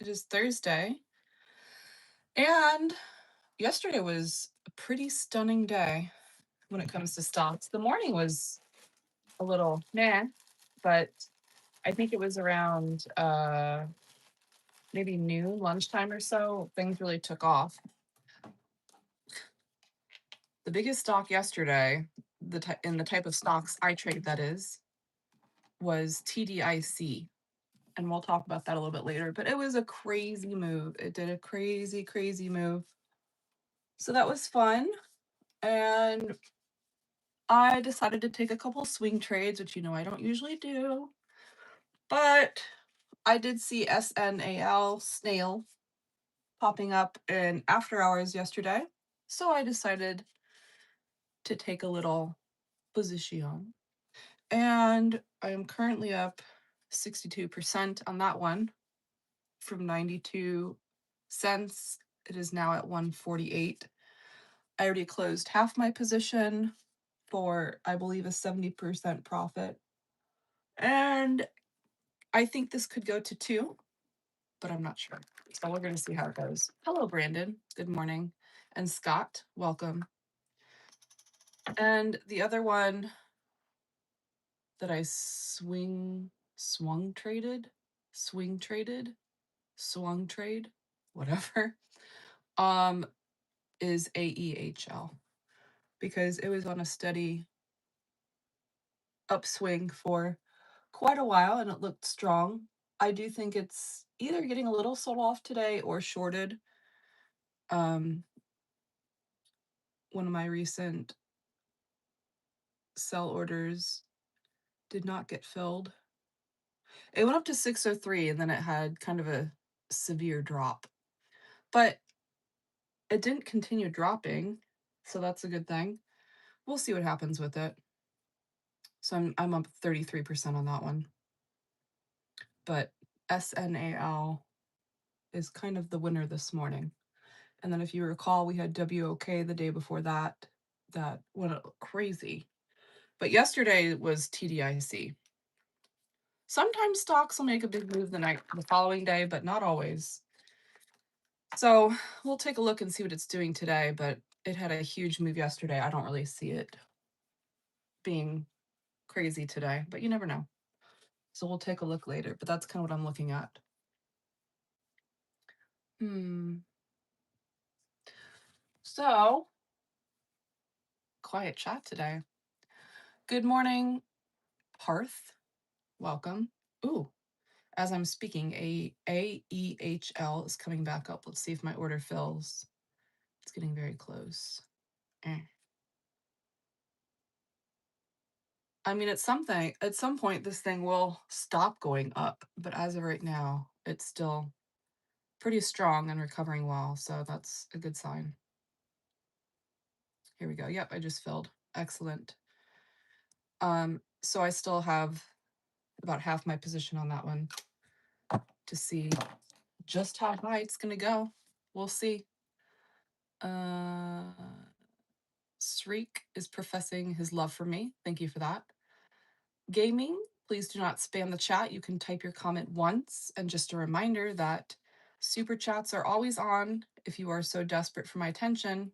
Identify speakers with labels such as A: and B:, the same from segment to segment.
A: It is Thursday, and yesterday was a pretty stunning day when it comes to stocks. The morning was a little meh, but I think it was around maybe noon, lunchtime or so, things really took off. The biggest stock yesterday, in the type of stocks I trade, that is, was TDIC. And we'll talk about that a little bit later. But it was a crazy move. It did a crazy, crazy move. So that was fun. And I decided to take a couple swing trades, which I don't usually do. But I did see SNAL, snail, popping up in after hours yesterday. So I decided to take a little position. And I am currently up 62% on that one from 92 cents. It is now at 148. I already closed half my position for, I believe, a 70% profit. And I think this could go to 2, but I'm not sure. So we're going to see how it goes. Hello, Brandon. Good morning. And Scott, welcome. And the other one that I swung trade, whatever, is AEHL, because it was on a steady upswing for quite a while and it looked strong. I do think it's either getting a little sold off today or shorted. One of my recent sell orders did not get filled. It went up to 603 and then it had kind of a severe drop. But it didn't continue dropping, so that's a good thing. We'll see what happens with it. So I'm up 33% on that one. But SNAL is kind of the winner this morning. And then if you recall, we had WOK the day before that. That went crazy. But yesterday was TDIC. Sometimes stocks will make a big move the following day, but not always. So we'll take a look and see what it's doing today, but it had a huge move yesterday. I don't really see it being crazy today, but you never know. So we'll take a look later, but that's kind of what I'm looking at. So, quiet chat today. Good morning, Parth. Welcome. Ooh, as I'm speaking, AEHL is coming back up. Let's see if my order fills. It's getting very close. I mean, at some point, this thing will stop going up, but as of right now, it's still pretty strong and recovering well, so that's a good sign. Here we go. Yep, I just filled. Excellent. So I still have about half my position on that one to see just how high it's gonna go. We'll see. Sreek is professing his love for me. Thank you for that. Gaming, please do not spam the chat. You can type your comment once. And just a reminder that super chats are always on if you are so desperate for my attention,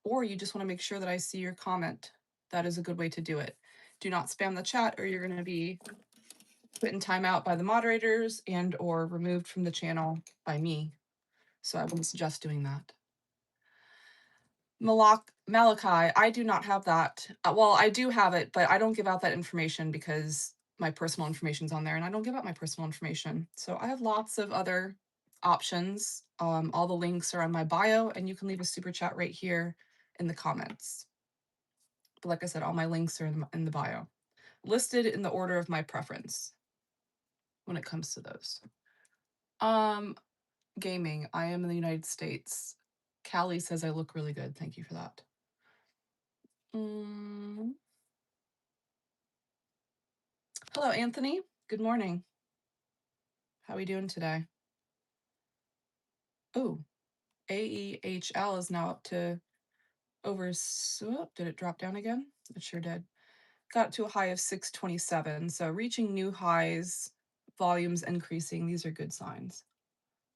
A: or you just want to make sure that I see your comment. That is a good way to do it. Do not spam the chat or you're going to be put in timeout by the moderators and or removed from the channel by me. So I wouldn't suggest doing that. Malachi, I do not have that. Well, I do have it, but I don't give out that information because my personal information's on there and I don't give out my personal information. So I have lots of other options. All the links are on my bio and you can leave a super chat right here in the comments. But like I said, all my links are in the bio, listed in the order of my preference when it comes to those. Gaming, I am in the United States. Callie says I look really good. Thank you for that. Hello, Anthony. Good morning. How are we doing today? Oh, AEHL is now up to over, did it drop down again? It sure did. Got to a high of 627. So reaching new highs, volumes increasing. These are good signs.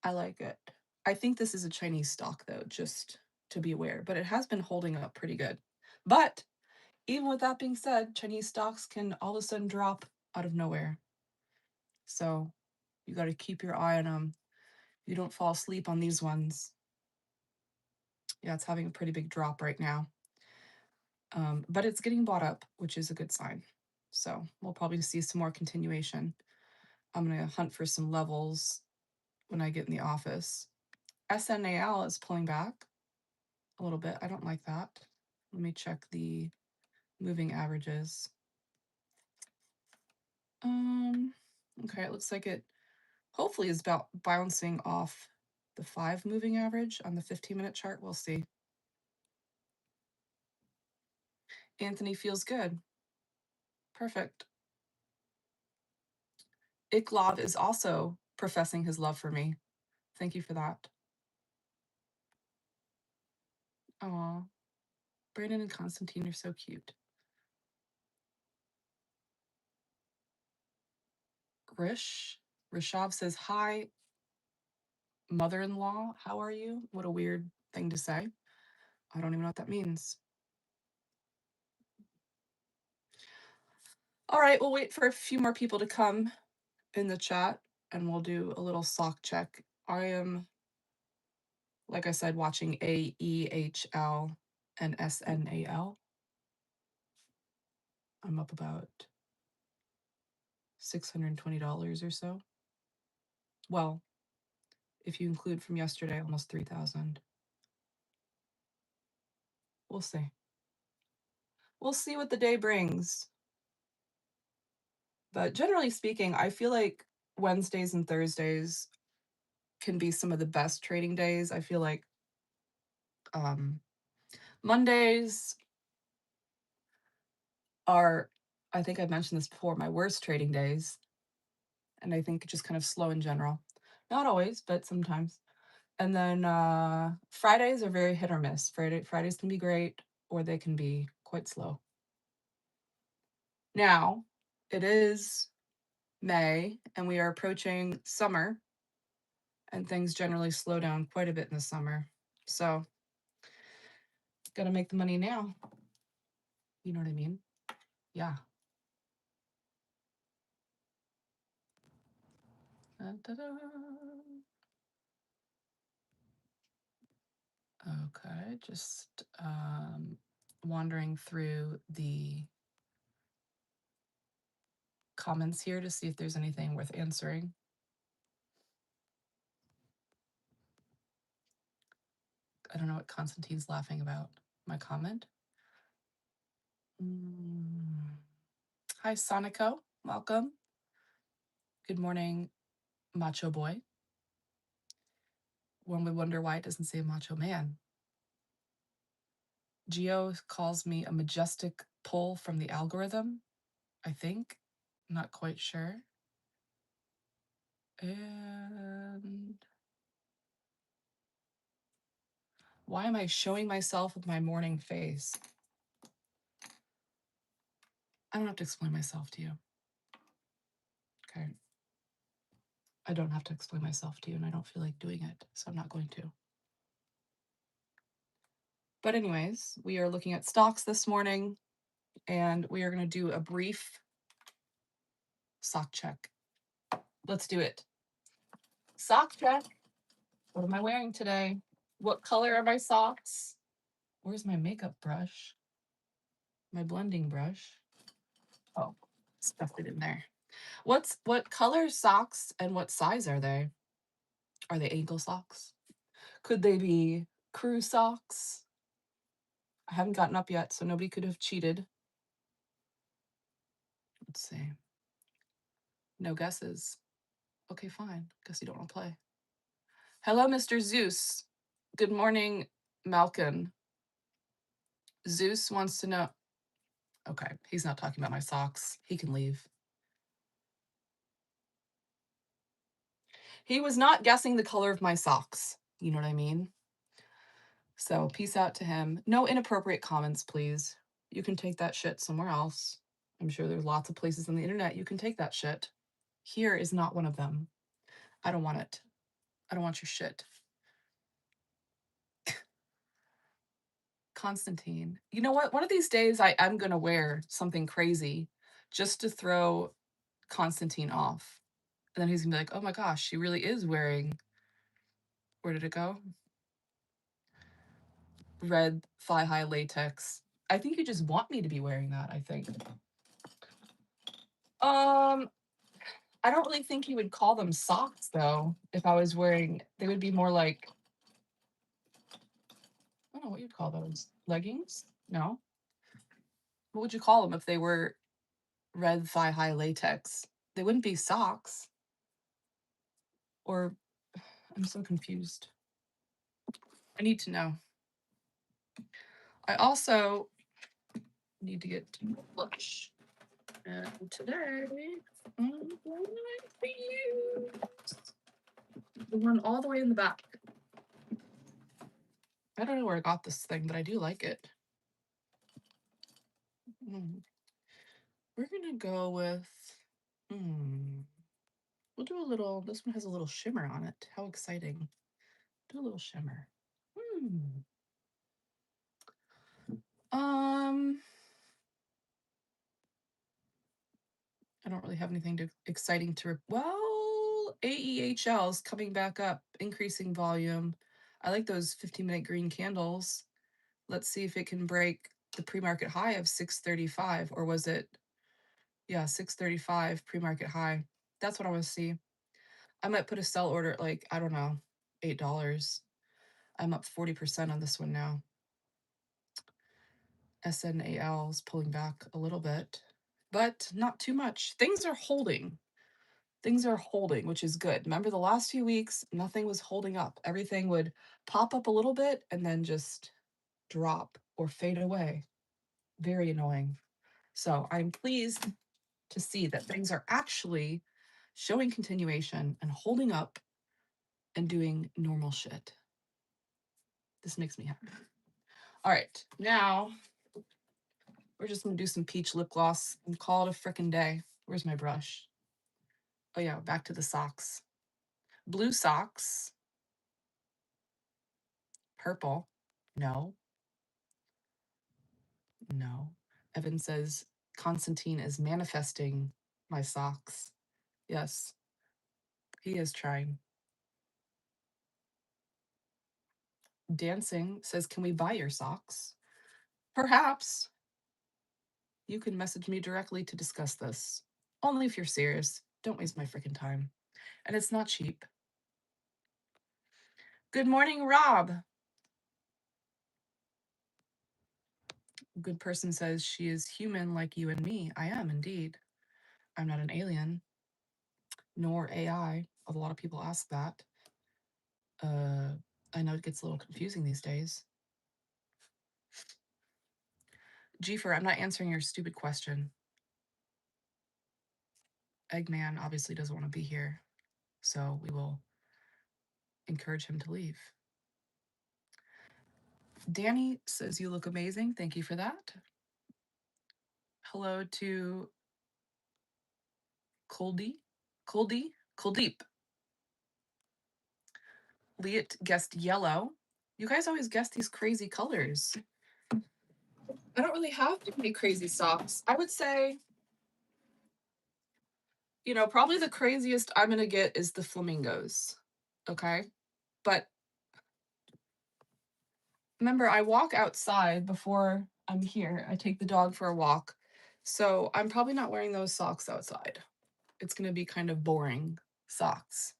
A: I like it. I think this is a Chinese stock though, just to be aware, but it has been holding up pretty good. But even with that being said, Chinese stocks can all of a sudden drop out of nowhere. So you got to keep your eye on them. You don't fall asleep on these ones. Yeah, it's having a pretty big drop right now. But it's getting bought up, which is a good sign. So we'll probably see some more continuation. I'm going to hunt for some levels when I get in the office. SNAL is pulling back a little bit. I don't like that. Let me check the moving averages. Okay, it looks like it hopefully is about bouncing off the 5 moving average on the 15-minute chart. We'll see. Anthony feels good. Perfect. Iklov is also professing his love for me. Thank you for that. Aw, Brandon and Constantine are so cute. Rishav says, hi, mother-in-law, how are you? What a weird thing to say. I don't even know what that means. All right, we'll wait for a few more people to come in the chat and we'll do a little sock check. I am, like I said, watching AEHL and SNAL. I'm up about $620 or so. Well, if you include from yesterday, almost 3,000. We'll see. We'll see what the day brings. But generally speaking, I feel like Wednesdays and Thursdays can be some of the best trading days. I feel like Mondays are, I think I've mentioned this before, my worst trading days. And I think just kind of slow in general. Not always, but sometimes. And then Fridays are very hit or miss. Fridays can be great or they can be quite slow. Now, it is May and we are approaching summer and things generally slow down quite a bit in the summer. So, gotta make the money now. You know what I mean? Yeah. Da-da-da. Okay, just wandering through the comments here to see if there's anything worth answering. I don't know what Constantine's laughing about. My comment? Hi, Sonico. Welcome. Good morning, Macho Boy. One would wonder why it doesn't say Macho Man. Geo calls me a majestic pull from the algorithm, I think. Not quite sure. And why am I showing myself with my morning face? I don't have to explain myself to you. Okay. I don't have to explain myself to you, and I don't feel like doing it, so I'm not going to. But anyways, we are looking at stocks this morning, and we are going to do a brief sock check. Let's do it. Sock check. What am I wearing today? What color are my socks? Where's my makeup brush? My blending brush. Oh, stuffed it in there. What color socks and what size are they? Are they ankle socks? Could they be crew socks? I haven't gotten up yet, so nobody could have cheated. Let's see. No guesses. Okay, fine. Guess you don't want to play. Hello, Mr. Zeus. Good morning, Malcolm. Zeus wants to know. Okay, he's not talking about my socks. He can leave. He was not guessing the color of my socks. You know what I mean? So peace out to him. No inappropriate comments, please. You can take that shit somewhere else. I'm sure there's lots of places on the internet you can take that shit. Here is not one of them. I don't want it. I don't want your shit. Constantine. You know what? One of these days I'm gonna wear something crazy just to throw Constantine off. And then he's gonna be like, oh my gosh, she really is wearing, where did it go? Red thigh-high latex. I think you just want me to be wearing that, I think. I don't really think you would call them socks though. If I was wearing, they would be more like, I don't know what you'd call those. Leggings? No. What would you call them if they were red thigh-high latex? They wouldn't be socks. Or I'm so confused. I need to know. I also need to get to lunch. And today, I'm going to use the one all the way in the back. I don't know where I got this thing, but I do like it. We're going to go with, we'll do a little, this one has a little shimmer on it. How exciting. Do a little shimmer. I don't really have anything exciting to, well, AEHL's coming back up, increasing volume. I like those 15-minute green candles. Let's see if it can break the pre-market high of 635, or was it, yeah, 635 pre-market high. That's what I want to see. I might put a sell order at like, I don't know, $8. I'm up 40% on this one now. SNAL is pulling back a little bit, but not too much. Things are holding. Things are holding, which is good. Remember the last few weeks, nothing was holding up. Everything would pop up a little bit and then just drop or fade away. Very annoying. So I'm pleased to see that things are actually showing continuation and holding up and doing normal shit. This makes me happy. All right, now we're just gonna do some peach lip gloss and call it a frickin' day. Where's my brush? Oh yeah, back to the socks. Blue socks. Purple. No. No. Evan says Constantine is manifesting my socks. Yes, he is trying. Dancing says, can we buy your socks? Perhaps. You can message me directly to discuss this. Only if you're serious. Don't waste my freaking time. And it's not cheap. Good morning, Rob. Good person says she is human like you and me. I am indeed. I'm not an alien, nor AI. A lot of people ask that. I know it gets a little confusing these days. Giefer, I'm not answering your stupid question. Eggman obviously doesn't want to be here, so we will encourage him to leave. Danny says you look amazing. Thank you for that. Hello to Kuldeep. Liet guessed yellow. You guys always guess these crazy colors. I don't really have too many crazy socks. I would say, probably the craziest I'm going to get is the flamingos. Okay. But remember, I walk outside before I'm here. I take the dog for a walk. So I'm probably not wearing those socks outside. It's going to be kind of boring socks.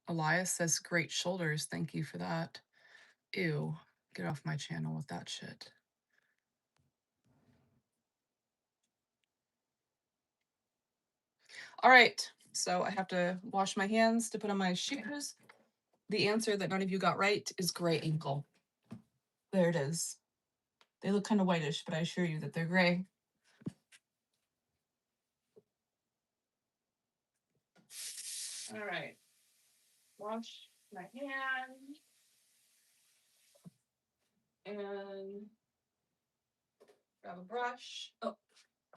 A: Elias says, great shoulders. Thank you for that. Ew. Get off my channel with that shit. All right. So I have to wash my hands to put on my shoes. The answer that none of you got right is gray ankle. There it is. They look kind of whitish, but I assure you that they're gray. All right. Wash my hands. And grab a brush. Oh,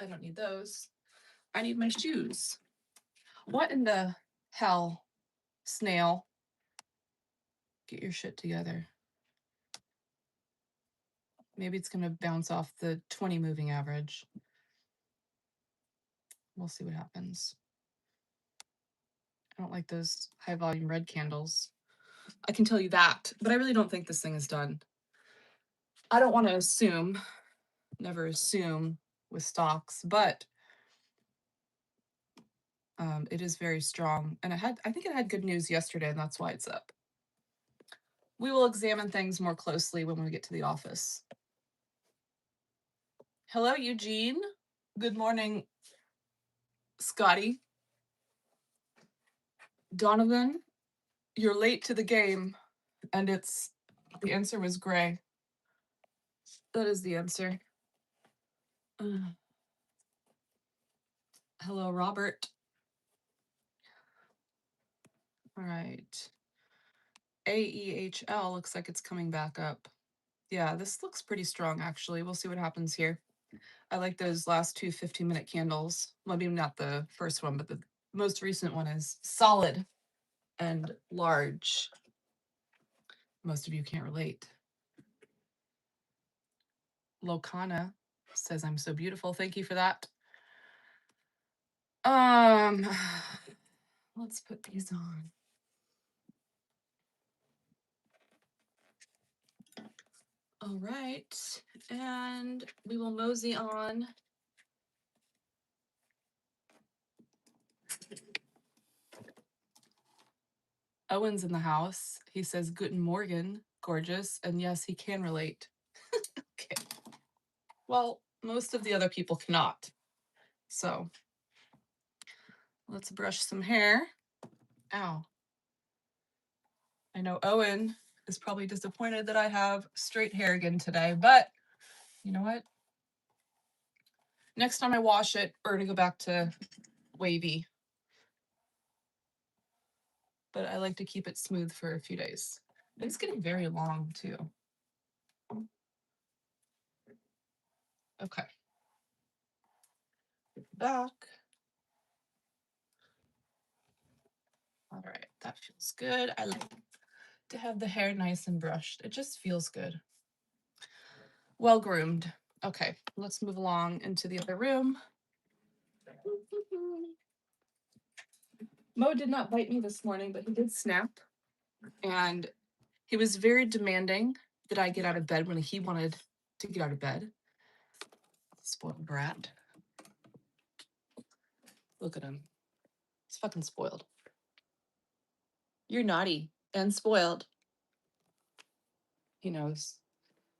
A: I don't need those. I need my shoes. What in the hell, snail? Get your shit together. Maybe it's going to bounce off the 20 moving average. We'll see what happens. I don't like those high volume red candles. I can tell you that, but I really don't think this thing is done. I don't want to assume, never assume with stocks, but it is very strong. And I think it had good news yesterday, and that's why it's up. We will examine things more closely when we get to the office. Hello, Eugene. Good morning, Scotty. Donovan, you're late to the game, and the answer was gray. That is the answer. Hello, Robert. All right. AEHL looks like it's coming back up. Yeah, this looks pretty strong, actually. We'll see what happens here. I like those last two 15-minute candles. Well, maybe not the first one, but the most recent one is solid and large. Most of you can't relate. Locana says I'm so beautiful. Thank you for that. Let's put these on. All right, and we will mosey on. Owen's in the house. He says, Guten Morgen, gorgeous. And yes, he can relate. Okay. Well, most of the other people cannot. So let's brush some hair. Ow. I know Owen is probably disappointed that I have straight hair again today, but you know what? Next time I wash it, we're gonna go back to wavy. But I like to keep it smooth for a few days. It's getting very long too. Okay. Back. All right, that feels good. I like to have the hair nice and brushed. It just feels good. Well groomed. Okay, let's move along into the other room. Mo did not bite me this morning, but he did snap. And he was very demanding that I get out of bed when he wanted to get out of bed. Spoiled brat. Look at him. He's fucking spoiled. You're naughty and spoiled. He knows.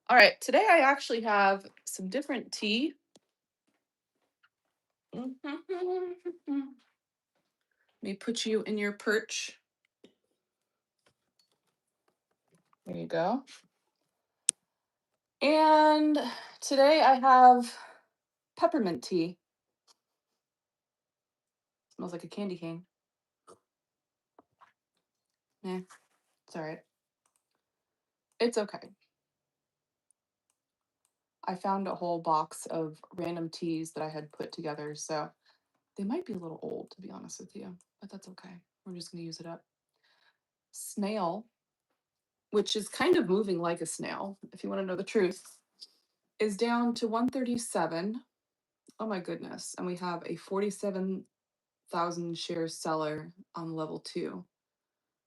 A: All right, today I actually have some different tea. Let me put you in your perch. There you go. And today I have peppermint tea. Smells like a candy cane. Yeah, it's all right. It's okay. I found a whole box of random teas that I had put together, so they might be a little old, to be honest with you, but that's okay. We're just going to use it up. Snail, which is kind of moving like a snail, if you want to know the truth, is down to 137. Oh my goodness. And we have a 47,000 share seller on level 2.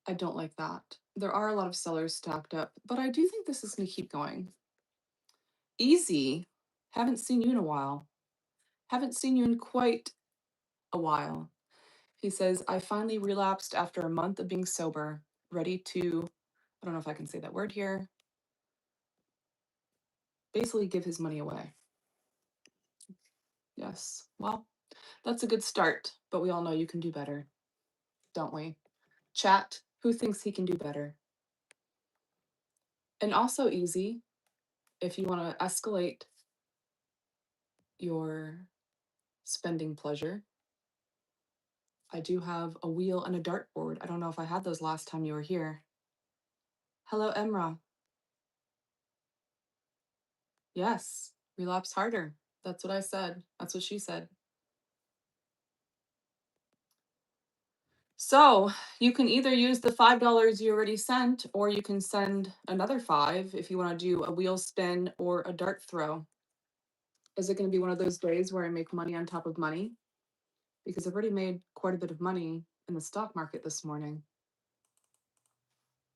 A: I don't like that. There are a lot of sellers stacked up, but I do think this is going to keep going. Easy. Haven't seen you in a while. Haven't seen you in quite a while. He says, I finally relapsed after a month of being sober, ready to, I don't know if I can say that word here, basically give his money away. Yes, well, that's a good start, but we all know you can do better, don't we? Chat, who thinks he can do better? And also easy, if you want to escalate your spending pleasure, I do have a wheel and a dartboard. I don't know if I had those last time you were here. Hello, Emra. Yes, relapse harder. That's what I said. That's what she said. So you can either use the $5 you already sent, or you can send another five if you want to do a wheel spin or a dart throw. Is it going to be one of those days where I make money on top of money? Because I've already made quite a bit of money in the stock market this morning.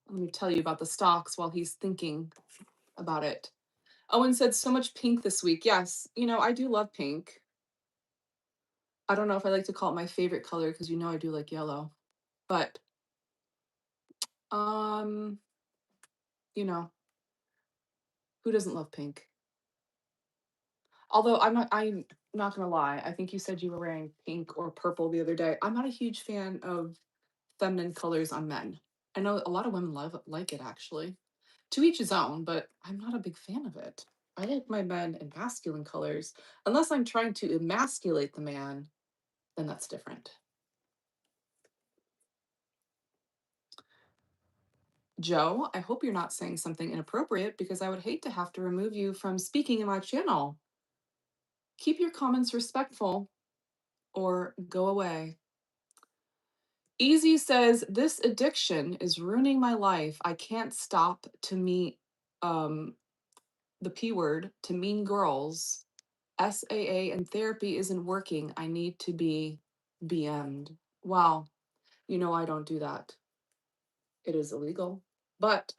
A: Let me tell you about the stocks while he's thinking about it. Owen said so much pink this week. Yes, I do love pink. I don't know if I like to call it my favorite color because I do like yellow. But um, you know, who doesn't love pink? Although I'm not gonna lie. I think you said you were wearing pink or purple the other day. I'm not a huge fan of feminine colors on men. I know a lot of women like it actually. To each his own, but I'm not a big fan of it. I like my men in masculine colors. Unless I'm trying to emasculate the man, then that's different. Joe, I hope you're not saying something inappropriate because I would hate to have to remove you from speaking in my channel. Keep your comments respectful or go away. Easy says, this addiction is ruining my life. I can't stop to meet the P word, to mean girls. SAA and therapy isn't working. I need to be BM'd. Wow. I don't do that. It is illegal. But,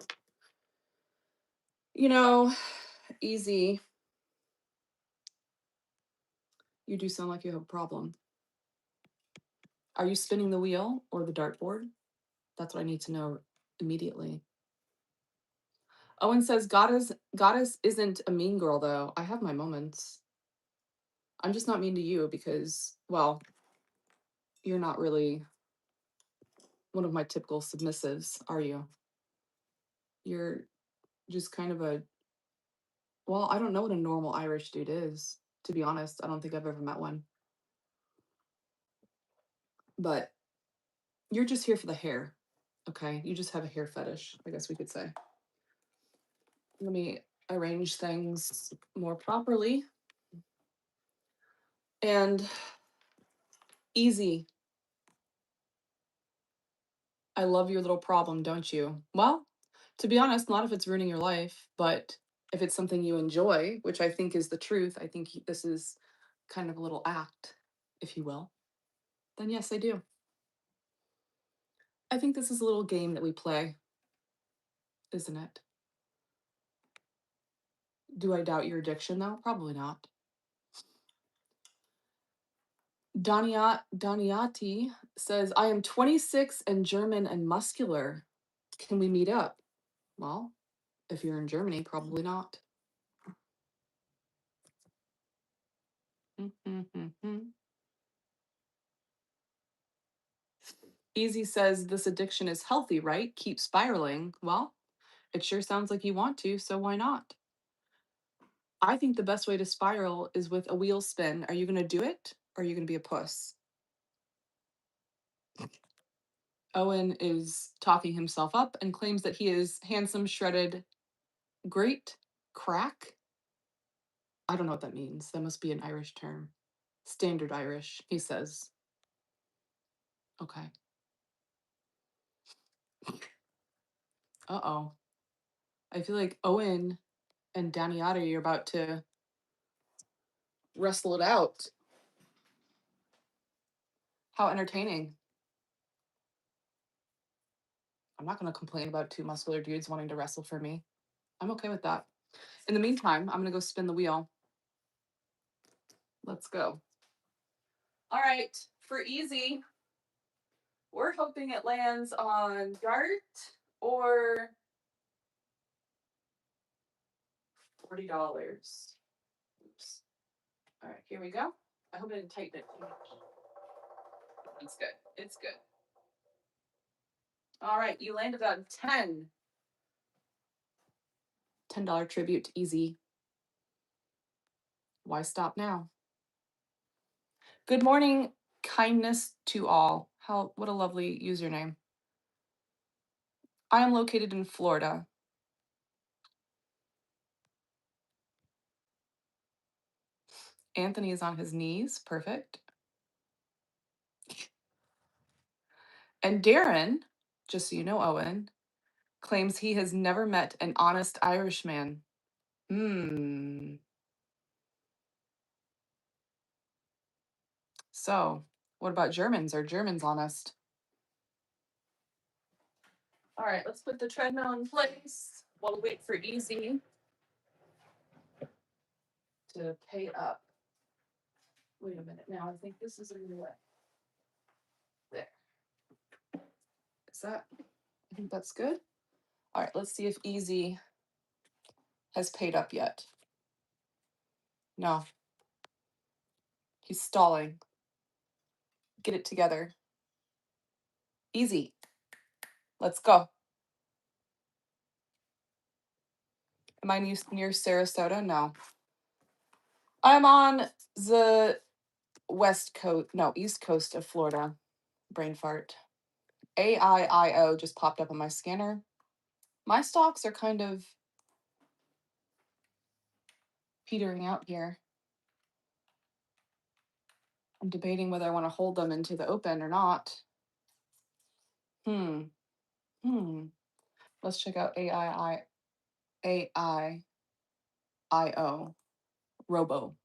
A: you know, Easy, you do sound like you have a problem. Are you spinning the wheel or the dartboard? That's what I need to know immediately. Owen says, Goddess isn't a mean girl, though. I have my moments. I'm just not mean to you because, well, you're not really one of my typical submissives, are you? You're just kind of well, I don't know what a normal Irish dude is, to be honest. I don't think I've ever met one. But you're just here for the hair, okay? You just have a hair fetish, I guess we could say. Let me arrange things more properly. And Easy, I love your little problem, don't you? Well, to be honest, not if it's ruining your life, but if it's something you enjoy, which I think is the truth, I think this is kind of a little act, if you will, then yes, I do. I think this is a little game that we play, isn't it? Do I doubt your addiction, though? Probably not. Daniati says, I am 26 and German and muscular. Can we meet up? Well, if you're in Germany, probably not. Easy says, this addiction is healthy, right? Keep spiraling. Well, it sure sounds like you want to, so why not? I think the best way to spiral is with a wheel spin. Are you going to do it? Or are you going to be a puss? Owen is talking himself up and claims that he is handsome, shredded, great, crack. I don't know what that means. That must be an Irish term. Standard Irish, he says. Okay. Uh-oh. I feel like Owen and Daniata are about to wrestle it out. How entertaining. I'm not going to complain about two muscular dudes wanting to wrestle for me. I'm okay with that. In the meantime, I'm going to go spin the wheel. Let's go. All right, for Easy, we're hoping it lands on dart or $40. Oops. All right, here we go. I hope I didn't tighten it too much. It's good. It's good. All right, you landed on 10. $10 tribute to Easy. Why stop now? Good morning, kindness to all. What a lovely username. I am located in Florida. Anthony is on his knees. Perfect. And Darren, just so you know, Owen, claims he has never met an honest Irishman. Hmm. So, what about Germans? Are Germans honest? All right, let's put the treadmill in place while we wait for Easy to pay up. Wait a minute now. I think this is a new way. There. Is that? I think that's good. All right, let's see if Easy has paid up yet. No. He's stalling. Get it together. Easy. Let's go. Am I near Sarasota? No. I'm on the east coast of Florida. Brain fart. AIIO just popped up on my scanner. My stocks are kind of petering out here. I'm debating whether I want to hold them into the open or not. Let's check out AIIO. Robo.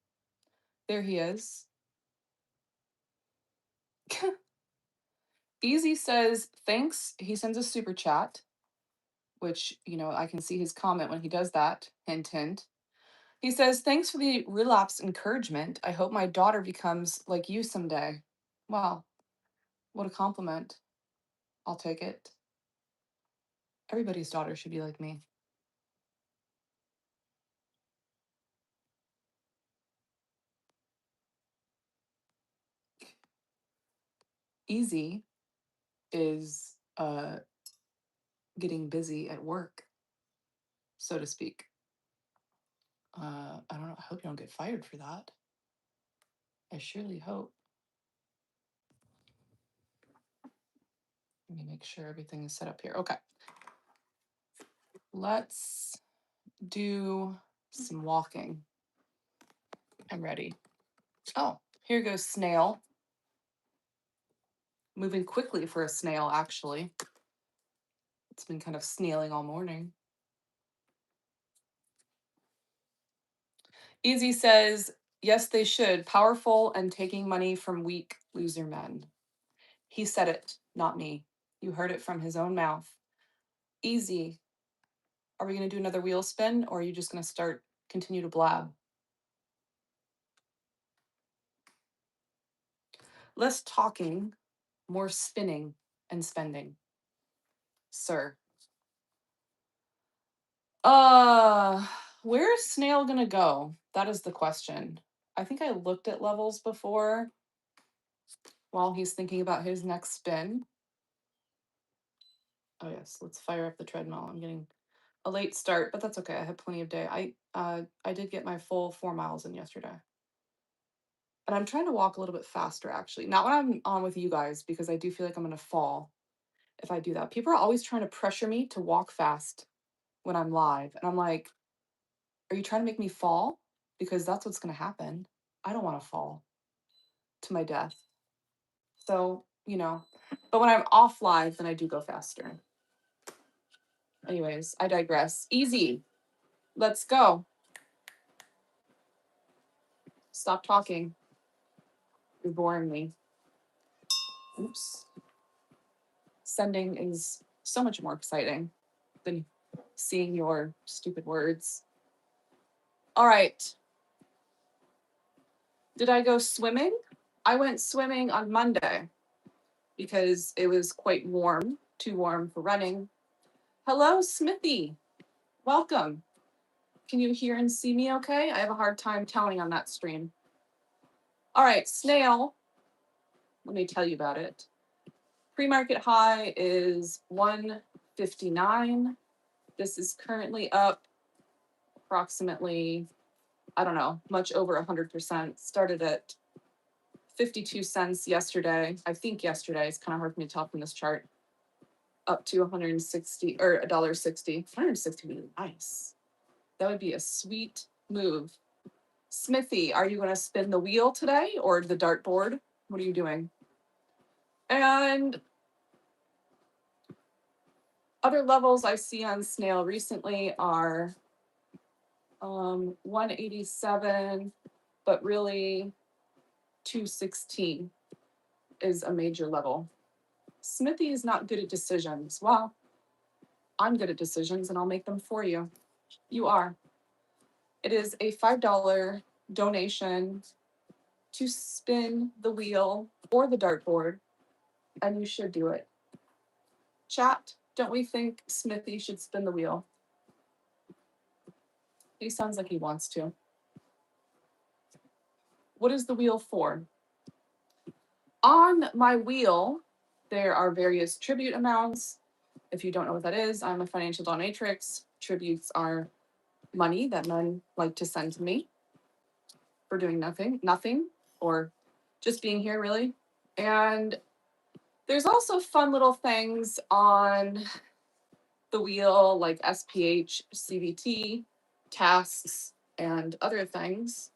A: There he is. Easy says, thanks. He sends a super chat, which, I can see his comment when he does that. Hint, hint. He says, thanks for the relapse encouragement. I hope my daughter becomes like you someday. Wow. What a compliment. I'll take it. Everybody's daughter should be like me. Easy is getting busy at work, so to speak. I don't know. I hope you don't get fired for that. I surely hope. Let me make sure everything is set up here. Okay. Let's do some walking. I'm ready. Oh, here goes Snail. Moving quickly for a snail, actually. It's been kind of snailing all morning. Easy says, yes, they should. Powerful and taking money from weak loser men. He said it, not me. You heard it from his own mouth. Easy. Are we going to do another wheel spin, or are you just going to continue to blab? Less talking, more spinning and spending. Sir. Where is Snail going to go? That is the question. I think I looked at levels before while he's thinking about his next spin. Oh yes, let's fire up the treadmill. I'm getting a late start, but that's okay. I had plenty of day. I did get my full 4 miles in yesterday. And I'm trying to walk a little bit faster, actually. Not when I'm on with you guys, because I do feel like I'm going to fall if I do that. People are always trying to pressure me to walk fast when I'm live. And I'm like, are you trying to make me fall? Because that's what's going to happen. I don't want to fall to my death. So, but when I'm off live, then I do go faster. Anyways, I digress. Easy. Let's go. Stop talking. You're boring me. Oops. Sending is so much more exciting than seeing your stupid words. All right. Did I go swimming? I went swimming on Monday because it was quite warm, too warm for running. Hello, Smithy. Welcome. Can you hear and see me okay? I have a hard time telling on that stream. All right, Snail. Let me tell you about it. Pre-market high is 159. This is currently up approximately, I don't know, much over 100%. Started at 52 cents yesterday. I think yesterday. It's kind of hard for me to tell from this chart. Up to 160 or $1.60. 160 would be nice. That would be a sweet move. Smithy, are you going to spin the wheel today or the dartboard? What are you doing? And Other levels I see on Snail recently are 187, but really 216 is a major level. Smithy is not good at decisions. Well, I'm good at decisions and I'll make them for you. You are. It is a $5 donation to spin the wheel or the dartboard, and you should do it. Chat, don't we think Smithy should spin the wheel? He sounds like he wants to. What is the wheel for? On my wheel, there are various tribute amounts. If you don't know what that is, I'm a financial dominatrix. Tributes are money that men like to send to me for doing nothing, or just being here, really. And there's also fun little things on the wheel, like SPH, CVT, tasks, and other things.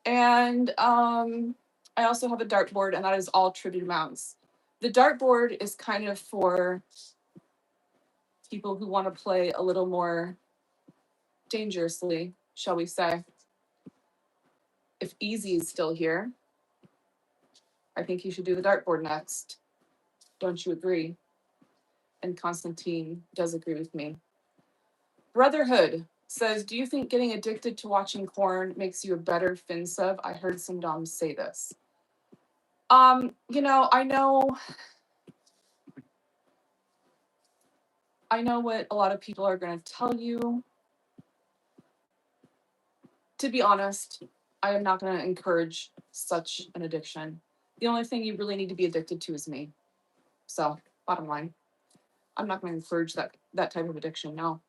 A: And I also have a dartboard, and that is all tribute amounts. The dartboard is kind of for people who want to play a little more dangerously, shall we say. If Easy is still here, I think he should do the dartboard next. Don't you agree? And Constantine does agree with me. Brotherhood says, do you think getting addicted to watching porn makes you a better fin sub? I heard some doms say this. I know what a lot of people are going to tell you. To be honest, I am not going to encourage such an addiction. The only thing you really need to be addicted to is me. So, bottom line, I'm not going to encourage that type of addiction, no.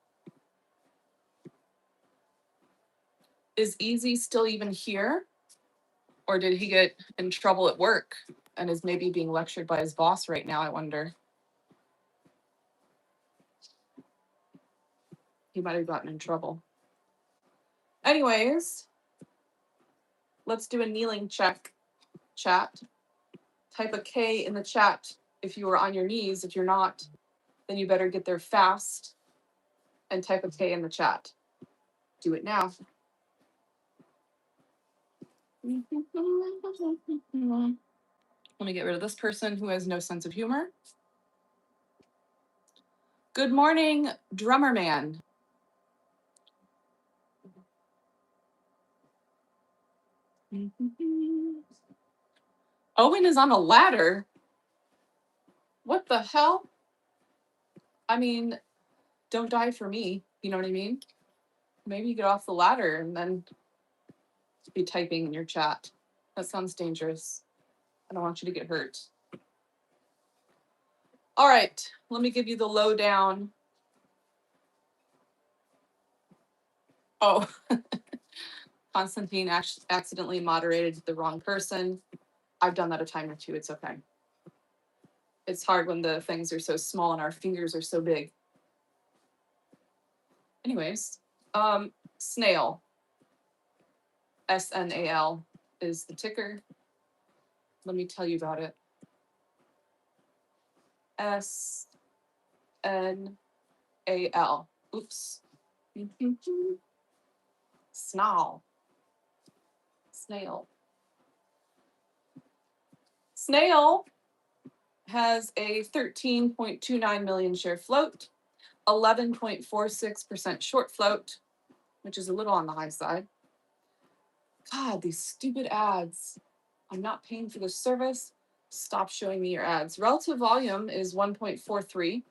A: Is Easy still even here? Or did he get in trouble at work and is maybe being lectured by his boss right now, I wonder? He might have gotten in trouble. Anyways, let's do a kneeling check, chat. Type a K in the chat if you are on your knees. If you're not, then you better get there fast and type a K in the chat. Do it now. Let me get rid of this person who has no sense of humor. Good morning, Drummer Man. Owen is on a ladder. What the hell? I mean, don't die for me. You know what I mean? Maybe you get off the ladder and then be typing in your chat. That sounds dangerous. I don't want you to get hurt. All right, let me give you the lowdown. Oh, Constantine accidentally moderated the wrong person. I've done that a time or two. It's okay. It's hard when the things are so small and our fingers are so big. Anyways, Snail. SNAL is the ticker. Let me tell you about it. SNAL. Oops. Snail. Snail has a 13.29 million share float, 11.46% short float, which is a little on the high side. God, these stupid ads. I'm not paying for this service. Stop showing me your ads. Relative volume is 1.43,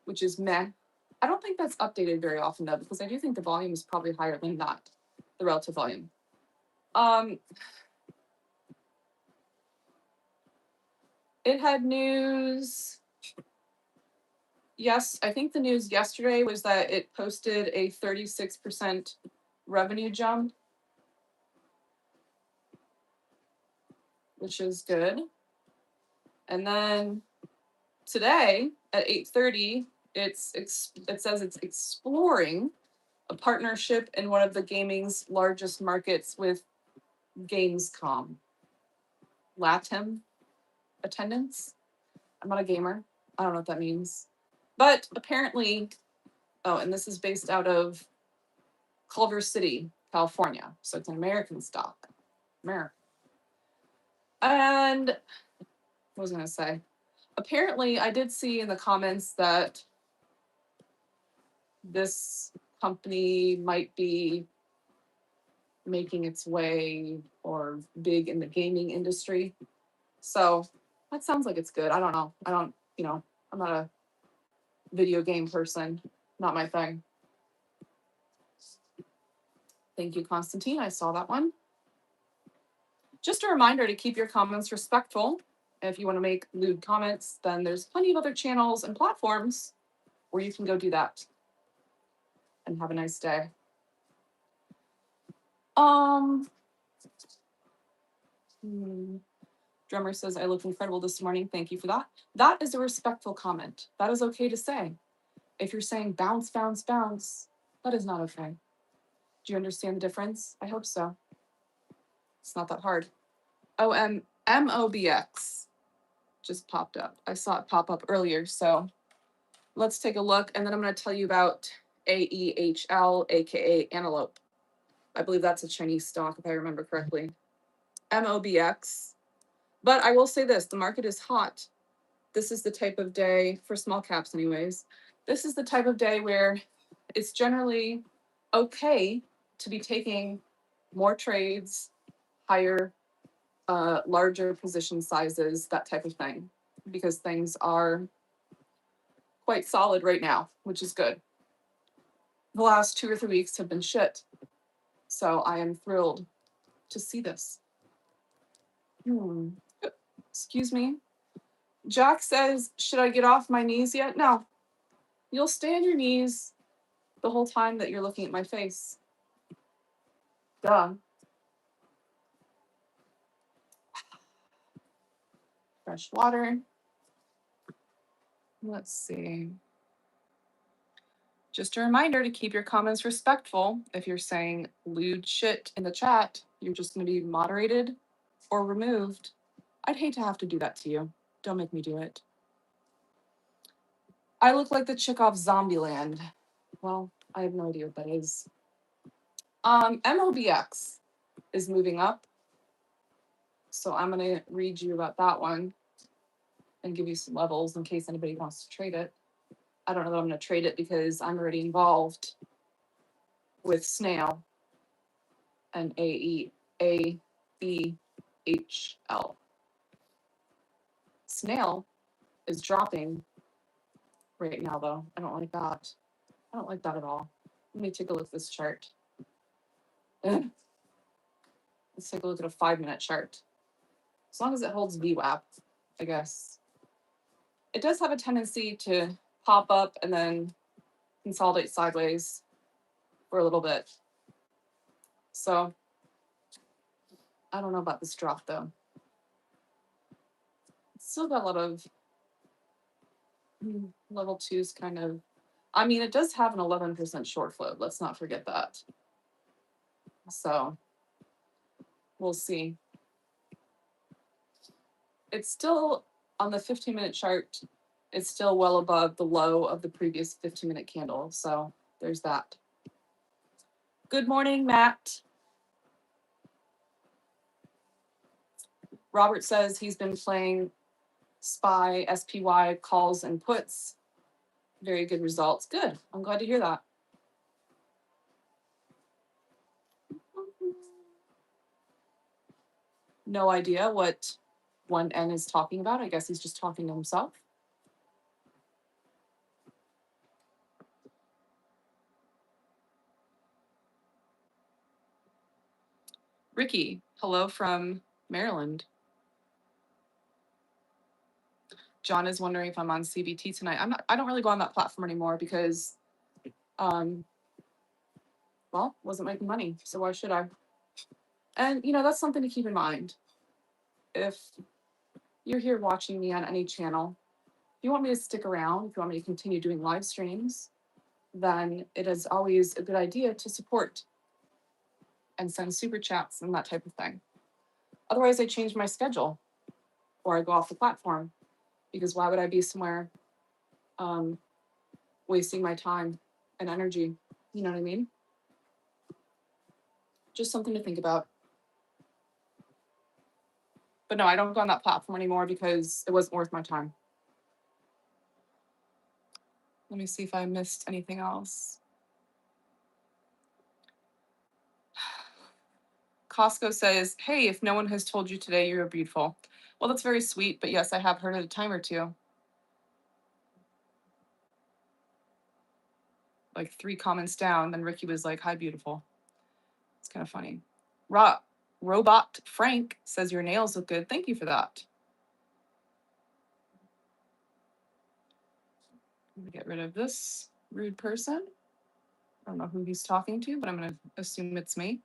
A: which is meh. I don't think that's updated very often, though, because I do think the volume is probably higher than that, the relative volume. It had news. Yes, I think the news yesterday was that it posted a 36% revenue jump, which is good. And then today at 8:30, it says it's exploring a partnership in one of the gaming's largest markets with Gamescom. LATAM attendance. I'm not a gamer, I don't know what that means. But apparently, oh, and this is based out of Culver City, California. So it's an American stock. America. And what was I going to say? Apparently, I did see in the comments that this company might be making its way or big in the gaming industry. So that sounds like it's good. I don't know. I'm not a video game person. Not my thing. Thank you, Constantine. I saw that one. Just a reminder to keep your comments respectful. If you want to make lewd comments, then there's plenty of other channels and platforms where you can go do that. And have a nice day. Drummer says, I look incredible this morning. Thank you for that. That is a respectful comment. That is okay to say. If you're saying bounce, bounce, bounce, that is not okay. Do you understand the difference? I hope so. It's not that hard. Oh, MOBX just popped up. I saw it pop up earlier, so let's take a look, and then I'm going to tell you about AEHL, aka Antelope. I believe that's a Chinese stock, if I remember correctly. MOBX. But I will say this, the market is hot. This is the type of day, for small caps anyways, this is the type of day where it's generally okay to be taking more trades, higher, larger position sizes, that type of thing, because things are quite solid right now, which is good. The last 2 or 3 weeks have been shit. So I am thrilled to see this. Excuse me. Jack says, should I get off my knees yet? No. You'll stay on your knees the whole time that you're looking at my face. Duh. Fresh water. Let's see. Just a reminder to keep your comments respectful. If you're saying lewd shit in the chat, you're just going to be moderated or removed. I'd hate to have to do that to you. Don't make me do it. I look like the chick off Zombieland. Well, I have no idea what that is. MOBX is moving up. So I'm going to read you about that one and give you some levels in case anybody wants to trade it. I don't know that I'm going to trade it because I'm already involved with Snail and AEHL. Snail is dropping right now, though. I don't like that. I don't like that at all. Let me take a look at this chart. Let's take a look at a 5-minute chart. As long as it holds VWAP, I guess. It does have a tendency to pop up and then consolidate sideways for a little bit. So I don't know about this drop, though. It's still got a lot of level 2s kind of. I mean, it does have an 11% short float. Let's not forget that. So we'll see. It's still on the 15-minute chart. It's still well above the low of the previous 15-minute candle. So there's that. Good morning, Matt. Robert says he's been playing SPY calls and puts. Very good results. Good. I'm glad to hear that. No idea what 1N is talking about. I guess he's just talking to himself. Ricky, hello from Maryland. John is wondering if I'm on CBT tonight. I don't really go on that platform anymore because, wasn't making money. So why should I? And, that's something to keep in mind. If you're here watching me on any channel, if you want me to stick around, if you want me to continue doing live streams, then it is always a good idea to support and send super chats and that type of thing. Otherwise, I change my schedule or I go off the platform because why would I be somewhere wasting my time and energy. You know what I mean? Just something to think about. But no, I don't go on that platform anymore because it wasn't worth my time. Let me see if I missed anything else. Costco says, hey, if no one has told you today, you're beautiful. Well, that's very sweet, but yes, I have heard it a time or two. Like 3 comments down, then Ricky was like, hi, beautiful. It's kind of funny. Robot Frank says your nails look good. Thank you for that. I'm gonna get rid of this rude person. I don't know who he's talking to, but I'm gonna assume it's me.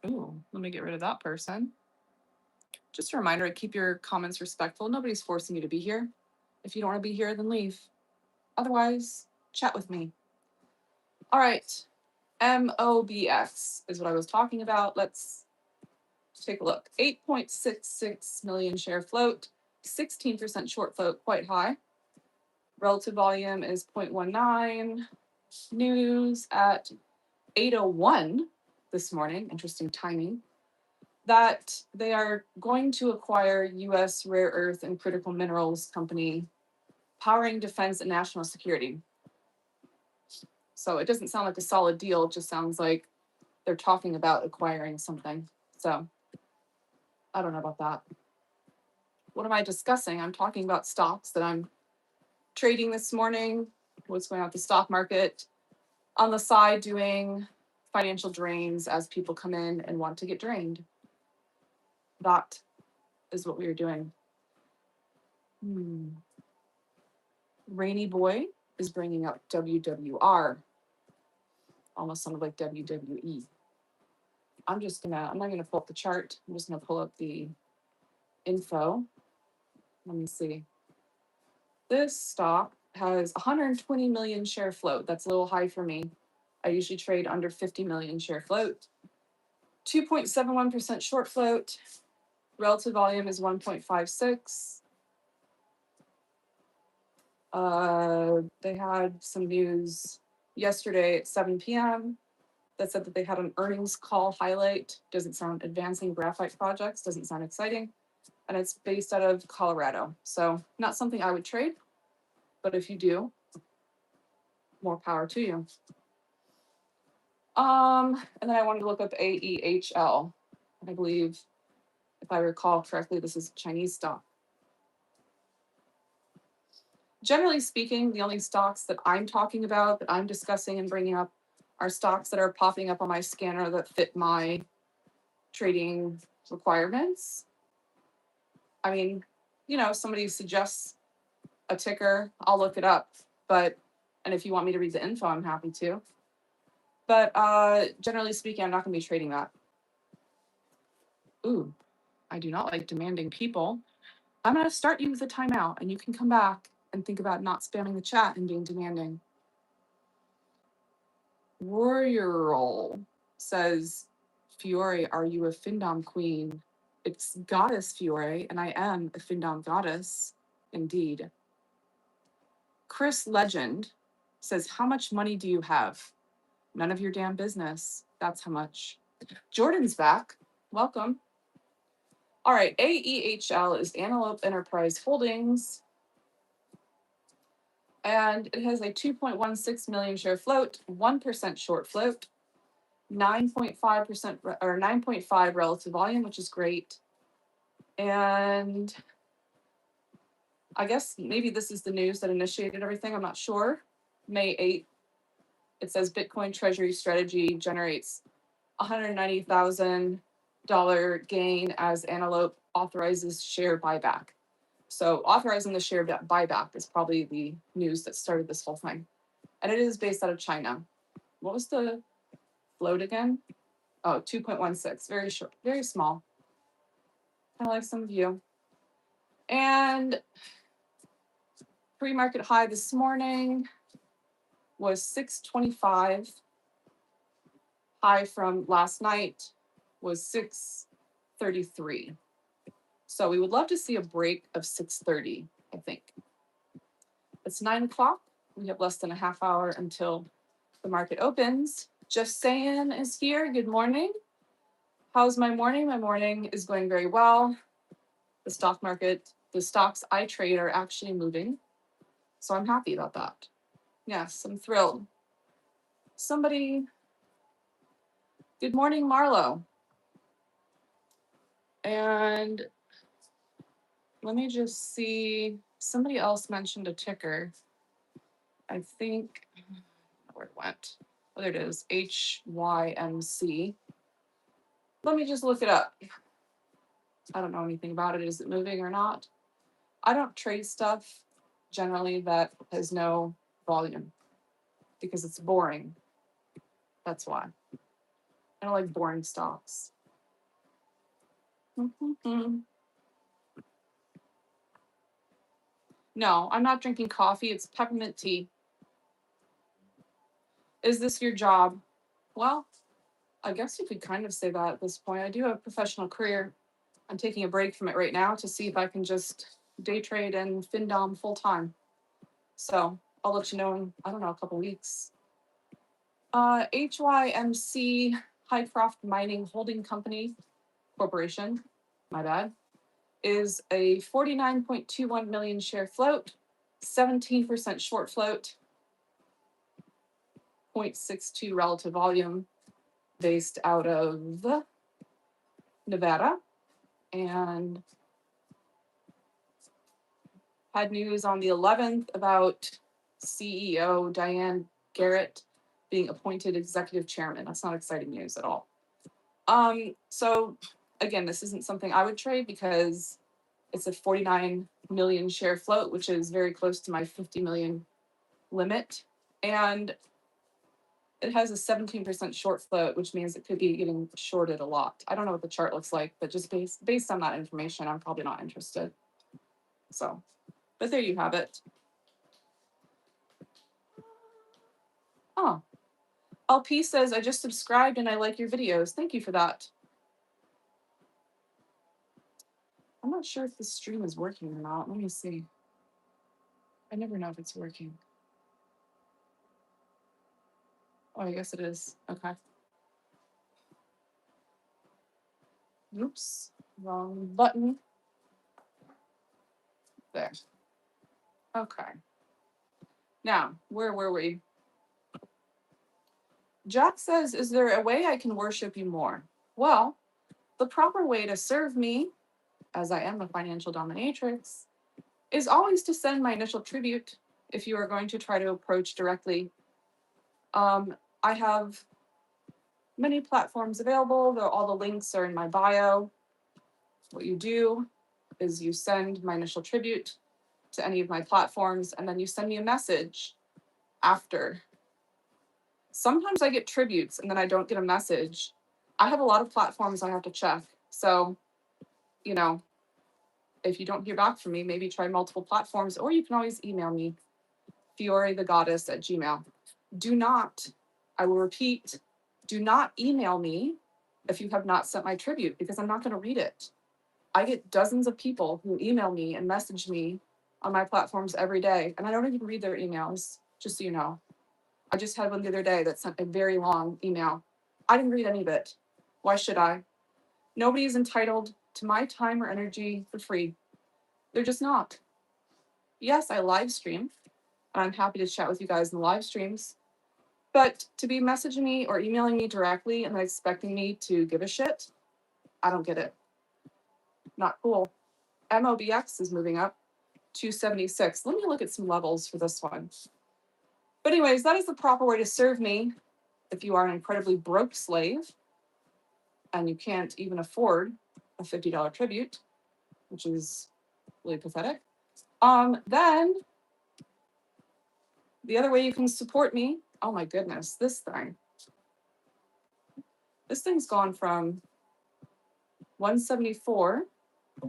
A: Ooh, let me get rid of that person. Just a reminder, keep your comments respectful. Nobody's forcing you to be here. If you don't want to be here, then leave. Otherwise, chat with me. All right. MOBX is what I was talking about. Let's take a look. 8.66 million share float, 16% short float, quite high. Relative volume is 0.19. News at 8:01 this morning, interesting timing, that they are going to acquire U.S. rare earth and critical minerals company powering defense and national security. So it doesn't sound like a solid deal. It just sounds like they're talking about acquiring something. So I don't know about that. What am I discussing? I'm talking about stocks that I'm trading this morning, what's going on with the stock market. On the side, doing financial drains as people come in and want to get drained. That is what we are doing. Rainy Boy is bringing up WWR. Almost sounded like WWE. I'm not gonna pull up the chart. I'm just gonna pull up the info. Let me see. This stock has 120 million share float. That's a little high for me. I usually trade under 50 million share float. 2.71% short float. Relative volume is 1.56. They had some news yesterday at 7 p.m. that said that they had an earnings call highlight. Doesn't sound advancing graphite projects, doesn't sound exciting. And it's based out of Colorado. So not something I would trade, but if you do, more power to you. And then I wanted to look up AEHL. I believe, if I recall correctly, this is Chinese stock. Generally speaking, the only stocks that I'm talking about, that I'm discussing and bringing up, are stocks that are popping up on my scanner that fit my trading requirements. I mean, somebody suggests a ticker, I'll look it up. And if you want me to read the info, I'm happy to. But generally speaking, I'm not going to be trading that. Ooh, I do not like demanding people. I'm going to start you with a timeout, and you can come back and think about not spamming the chat and being demanding. Warrior says, Fiore, are you a findom queen? It's goddess Fiore, and I am a findom goddess, indeed. Chris Legend says, how much money do you have? None of your damn business. That's how much. Jordan's back. Welcome. All right, AEHL is Antelope Enterprise Holdings. And it has a 2.16 million share float, 1% short float, 9.5% or 9.5 relative volume, which is great. And I guess maybe this is the news that initiated everything. I'm not sure. May 8th, it says Bitcoin Treasury strategy generates $190,000 gain as Antelope authorizes share buyback. So authorizing the share buyback is probably the news that started this whole thing. And it is based out of China. What was the float again? Oh, 2.16. Very short, very small. Kind of like some of you. And pre-market high this morning was 625. High from last night was 6 6:33. So we would love to see a break of 6:30, I think. It's 9 o'clock. We have less than a half hour until the market opens. Just saying is here. Good morning. How's my morning? My morning is going very well. The stock market, the stocks I trade are actually moving. So I'm happy about that. Yes, I'm thrilled. Somebody, good morning, Marlo. And let me just see. Somebody else mentioned a ticker. I think where it went. Oh, there it is. HYMC. Let me just look it up. I don't know anything about it. Is it moving or not? I don't trade stuff generally that has no volume because it's boring. That's why. I don't like boring stocks. No, I'm not drinking coffee. It's peppermint tea. Is this your job? Well, I guess you could kind of say that at this point. I do have a professional career. I'm taking a break from it right now to see if I can just day trade and findom full time. So I'll let you know in, I don't know, a couple weeks. HYMC, Highcroft Mining Holding Company Corporation, my bad, is a 49.21 million share float, 17% short float, 0.62 relative volume, based out of Nevada, and had news on the 11th about CEO Diane Garrett being appointed executive chairman. That's not exciting news at all. So again, this isn't something I would trade because it's a 49 million share float, which is very close to my 50 million limit. And it has a 17% short float, which means it could be getting shorted a lot. I don't know what the chart looks like, but just based on that information, I'm probably not interested. So, but there you have it. Oh, LP says, I just subscribed and I like your videos. Thank you for that. I'm not sure if this stream is working or not. Let me see. I never know if it's working. Oh, I guess it is. Okay. Oops, wrong button. There. Okay. Now, where were we? Jack says, is there a way I can worship you more? Well, the proper way to serve me, as I am a financial dominatrix, is always to send my initial tribute if you are going to try to approach directly. I have many platforms available. All the links are in my bio. What you do is you send my initial tribute to any of my platforms, and then you send me a message after. Sometimes I get tributes and then I don't get a message. I have a lot of platforms I have to check. So, if you don't hear back from me, maybe try multiple platforms, or you can always email me, fiorithegoddess@gmail.com. Do not, I will repeat, do not email me if you have not sent my tribute, because I'm not going to read it. I get dozens of people who email me and message me on my platforms every day, and I don't even read their emails, just so you know. I just had one the other day that sent a very long email. I didn't read any of it. Why should I? Nobody is entitled to my time or energy for free. They're just not. Yes, I live stream, and I'm happy to chat with you guys in the live streams. But to be messaging me or emailing me directly and then expecting me to give a shit, I don't get it. Not cool. MOBX is moving up, 276. Let me look at some levels for this one. But anyways, that is the proper way to serve me if you are an incredibly broke slave and you can't even afford a $50 tribute, which is really pathetic. Then the other way you can support me, oh my goodness, this thing's gone from 174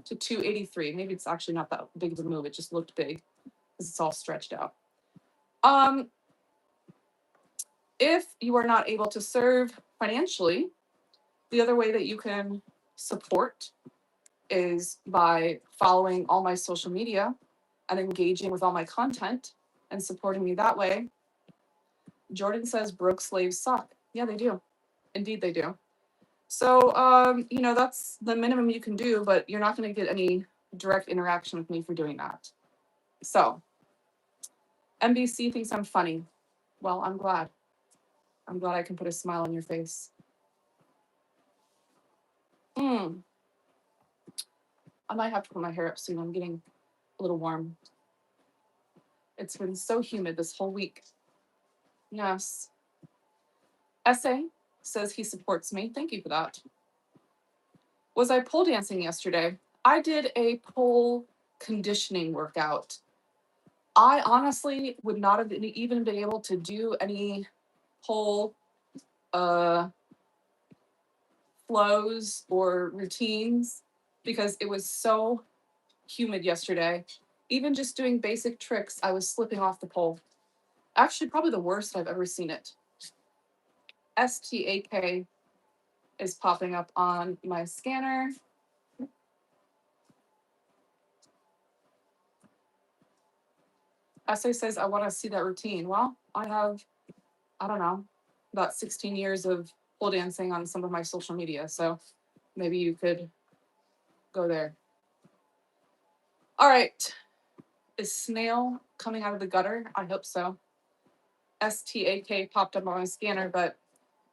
A: to 283. Maybe it's actually not that big of a move. It just looked big because it's all stretched out. If you are not able to serve financially, the other way that you can support is by following all my social media and engaging with all my content and supporting me that way. Jordan says broke slaves suck. Yeah, they do. Indeed, they do. So, that's the minimum you can do, but you're not going to get any direct interaction with me for doing that. So, NBC thinks I'm funny. Well, I'm glad. I'm glad I can put a smile on your face. I might have to put my hair up soon. I'm getting a little warm. It's been so humid this whole week. Yes. Essay says he supports me. Thank you for that. Was I pole dancing yesterday? I did a pole conditioning workout. I honestly would not have even been able to do any pole flows or routines because it was so humid yesterday. Even just doing basic tricks, I was slipping off the pole. Actually, probably the worst I've ever seen it. STAK is popping up on my scanner. Essay says, I want to see that routine. Well, I have, I don't know, about 16 years of pole dancing on some of my social media. So maybe you could go there. All right. Is Snail coming out of the gutter? I hope so. STAK popped up on my scanner, but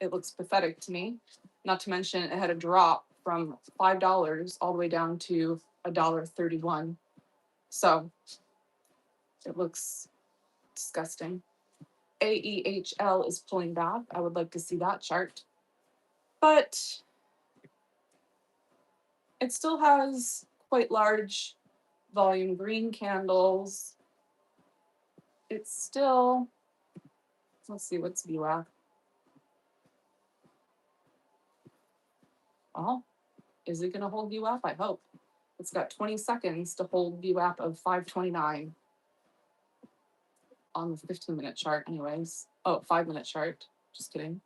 A: it looks pathetic to me. Not to mention it had a drop from $5 all the way down to $1.31. So it looks disgusting. AEHL is pulling back. I would like to see that chart. But it still has quite large volume green candles. It's still, let's see, what's VWAP? Well, is it going to hold VWAP? I hope. It's got 20 seconds to hold VWAP of 529 on the 15-minute chart anyways. Oh, 5-minute chart. Just kidding.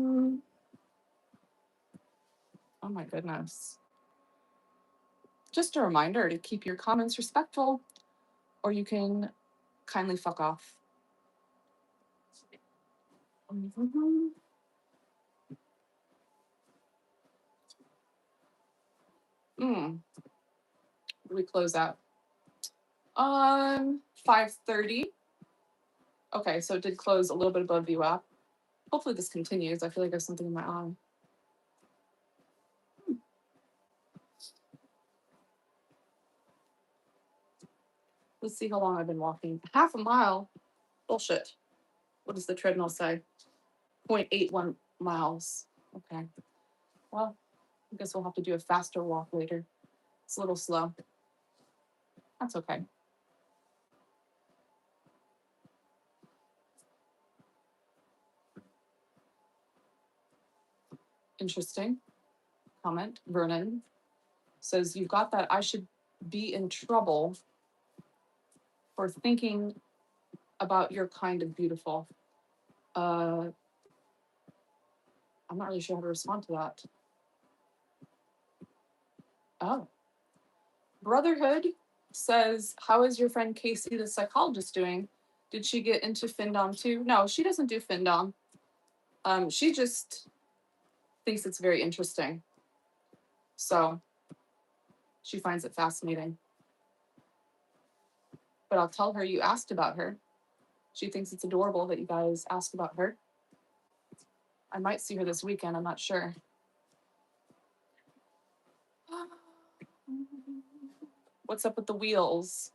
A: Oh my goodness. Just a reminder to keep your comments respectful, or you can kindly fuck off. We close out 5:30. Okay, so it did close a little bit above VWAP. Hopefully this continues. I feel like there's something in my eye. Let's see how long I've been walking. Half a mile? Bullshit. What does the treadmill say? 0.81 miles. Okay. Well, I guess we'll have to do a faster walk later. It's a little slow. That's okay. Interesting comment. Vernon says, you've got that. I should be in trouble for thinking about your kind of beautiful. I'm not really sure how to respond to that. Oh. Brotherhood says, how is your friend Casey, the psychologist, doing? Did she get into findom too? No, she doesn't do findom. She just thinks it's very interesting. So she finds it fascinating. But I'll tell her you asked about her. She thinks it's adorable that you guys asked about her. I might see her this weekend. I'm not sure. What's up with the wheels?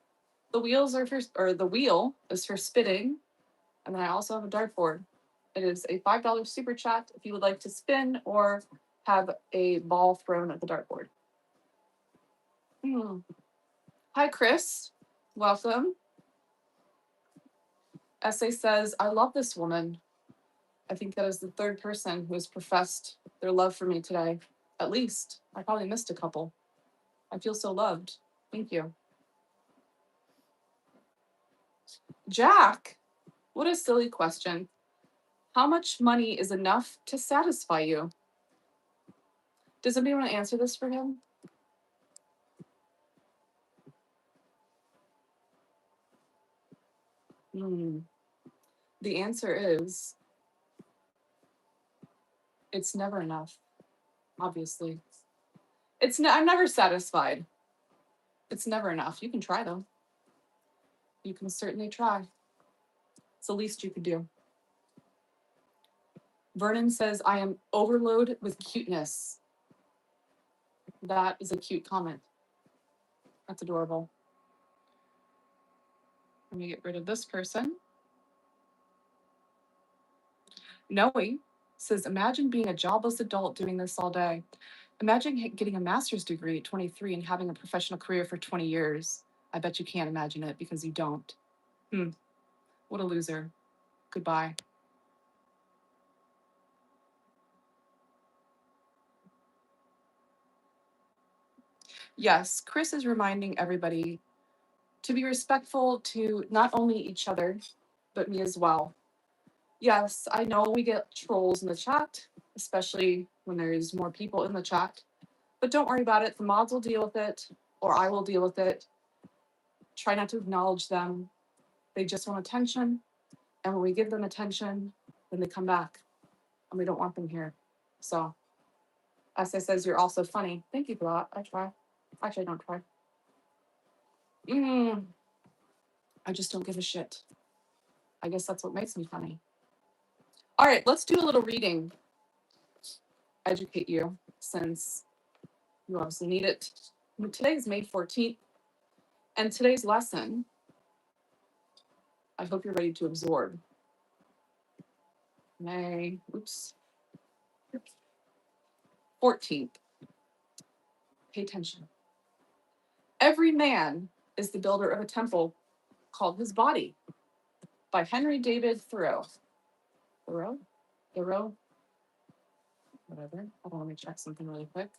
A: The wheels are the wheel is for spitting. And then I also have a dartboard. It is a $5 super chat if you would like to spin or have a ball thrown at the dartboard. Hi, Chris. Welcome. Essay says, I love this woman. I think that is the third person who has professed their love for me today. At least. I probably missed a couple. I feel so loved. Thank you. Jack, what a silly question. How much money is enough to satisfy you? Does anybody want to answer this for him? The answer is it's never enough, obviously. I'm never satisfied. It's never enough. You can try, though. You can certainly try. It's the least you could do. Vernon says, I am overloaded with cuteness. That is a cute comment. That's adorable. Let me get rid of this person. Noe says, imagine being a jobless adult doing this all day. Imagine getting a master's degree at 23 and having a professional career for 20 years. I bet you can't imagine it because you don't. What a loser. Goodbye. Yes, Chris is reminding everybody to be respectful to not only each other, but me as well. Yes, I know we get trolls in the chat, especially when there's more people in the chat. But don't worry about it. The mods will deal with it, or I will deal with it. Try not to acknowledge them. They just want attention. And when we give them attention, then they come back. And we don't want them here. So, Essa says, you're also funny. Thank you for that. I try. Actually, I don't try. I just don't give a shit. I guess that's what makes me funny. All right, let's do a little reading. Educate you, since you obviously need it. Today is May 14th, and today's lesson, I hope you're ready to absorb. May 14th. Pay attention. Every man is the builder of a temple called his body, by Henry David Thoreau. Thoreau? Whatever. Hold on, let me check something really quick.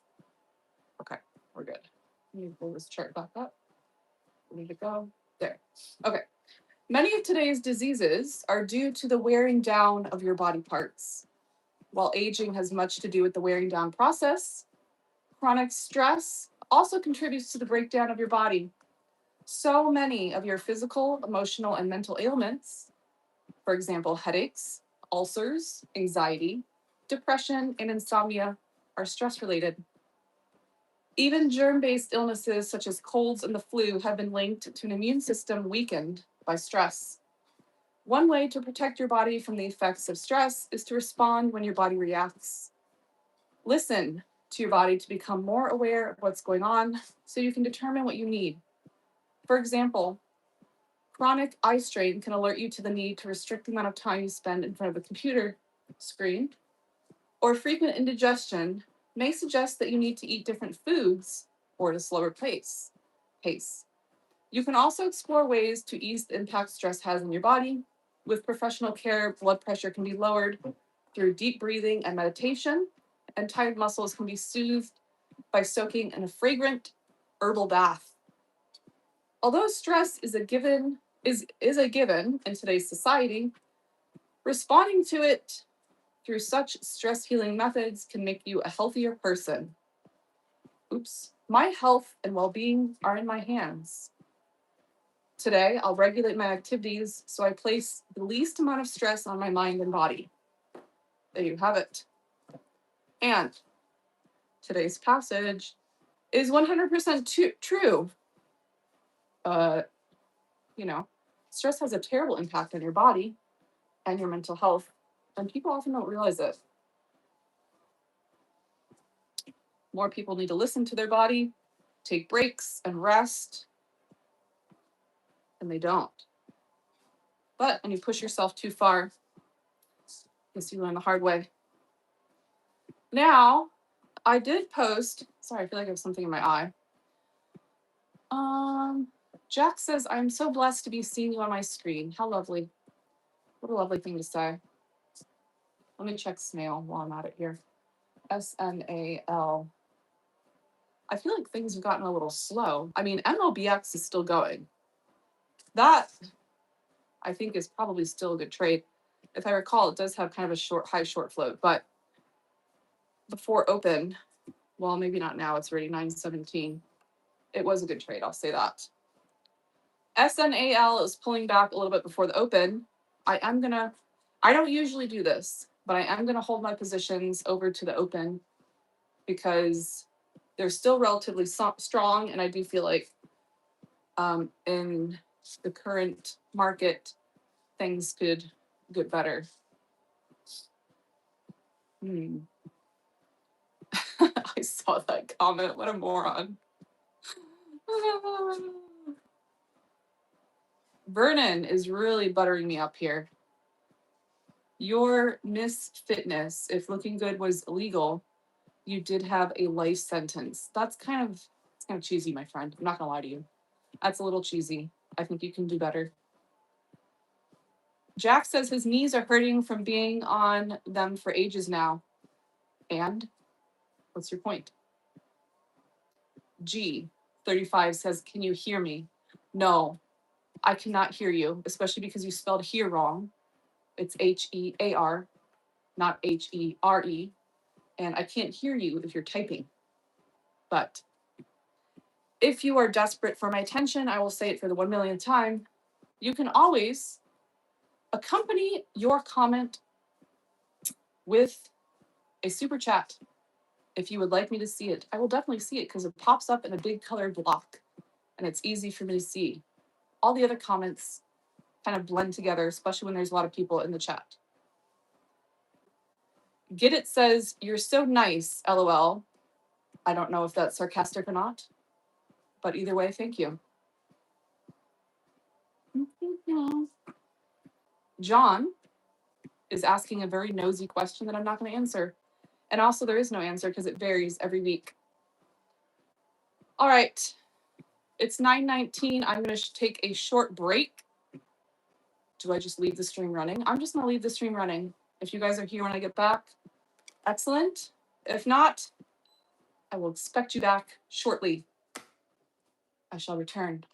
A: Okay, we're good. Let me pull this chart back up. Ready to go. There. Okay. Many of today's diseases are due to the wearing down of your body parts. While aging has much to do with the wearing down process, chronic stress also contributes to the breakdown of your body. So many of your physical, emotional, and mental ailments, for example, headaches, ulcers, anxiety, depression, and insomnia, are stress-related. Even germ-based illnesses such as colds and the flu have been linked to an immune system weakened by stress. One way to protect your body from the effects of stress is to respond when your body reacts. Listen to your body to become more aware of what's going on so you can determine what you need. For example, chronic eye strain can alert you to the need to restrict the amount of time you spend in front of a computer screen, or frequent indigestion may suggest that you need to eat different foods or at a slower pace. You can also explore ways to ease the impact stress has on your body. With professional care, blood pressure can be lowered through deep breathing and meditation, and tired muscles can be soothed by soaking in a fragrant herbal bath. Although stress is a given in today's society, responding to it through such stress healing methods can make you a healthier person. My health and well-being are in my hands. Today, I'll regulate my activities so I place the least amount of stress on my mind and body. There you have it. And today's passage is 100% true. Stress has a terrible impact on your body and your mental health, and people often don't realize it. More people need to listen to their body, take breaks, and rest, and they don't. But when you push yourself too far, you learn the hard way. Now, I did post, sorry, I feel like I have something in my eye. Jack says, I'm so blessed to be seeing you on my screen. How lovely. What a lovely thing to say. Let me check Snail while I'm at it here. SNAL. I feel like things have gotten a little slow. I mean, MLBX is still going. That, I think, is probably still a good trade. If I recall, it does have kind of a high short float, but before open, Well, maybe not now. It's already 9:17. It was a good trade. I'll say that. SNAL is pulling back a little bit before the open. I don't usually do this, but I am going to hold my positions over to the open because they're still relatively strong. And I do feel like in the current market, things could get better. I saw that comment. What a moron. Vernon is really buttering me up here. Your Miss Fitness, if looking good was illegal, you did have a life sentence. It's kind of cheesy, my friend. I'm not gonna lie to you. That's a little cheesy. I think you can do better. Jack says his knees are hurting from being on them for ages now. And what's your point? G35 says, can you hear me? No, I cannot hear you, especially because you spelled here wrong. It's HEAR, not HERE. And I can't hear you if you're typing. But if you are desperate for my attention, I will say it for the 1 millionth time. You can always accompany your comment with a super chat. If you would like me to see it, I will definitely see it because it pops up in a big colored block and it's easy for me to see. All the other comments kind of blend together, especially when there's a lot of people in the chat. Get It says, you're so nice, LOL. I don't know if that's sarcastic or not, but either way, thank you. John is asking a very nosy question that I'm not going to answer. And also, there is no answer because it varies every week. All right. It's 9:19. I'm going to take a short break. Do I just leave the stream running? I'm just going to leave the stream running. If you guys are here when I get back, excellent. If not, I will expect you back shortly. I shall return.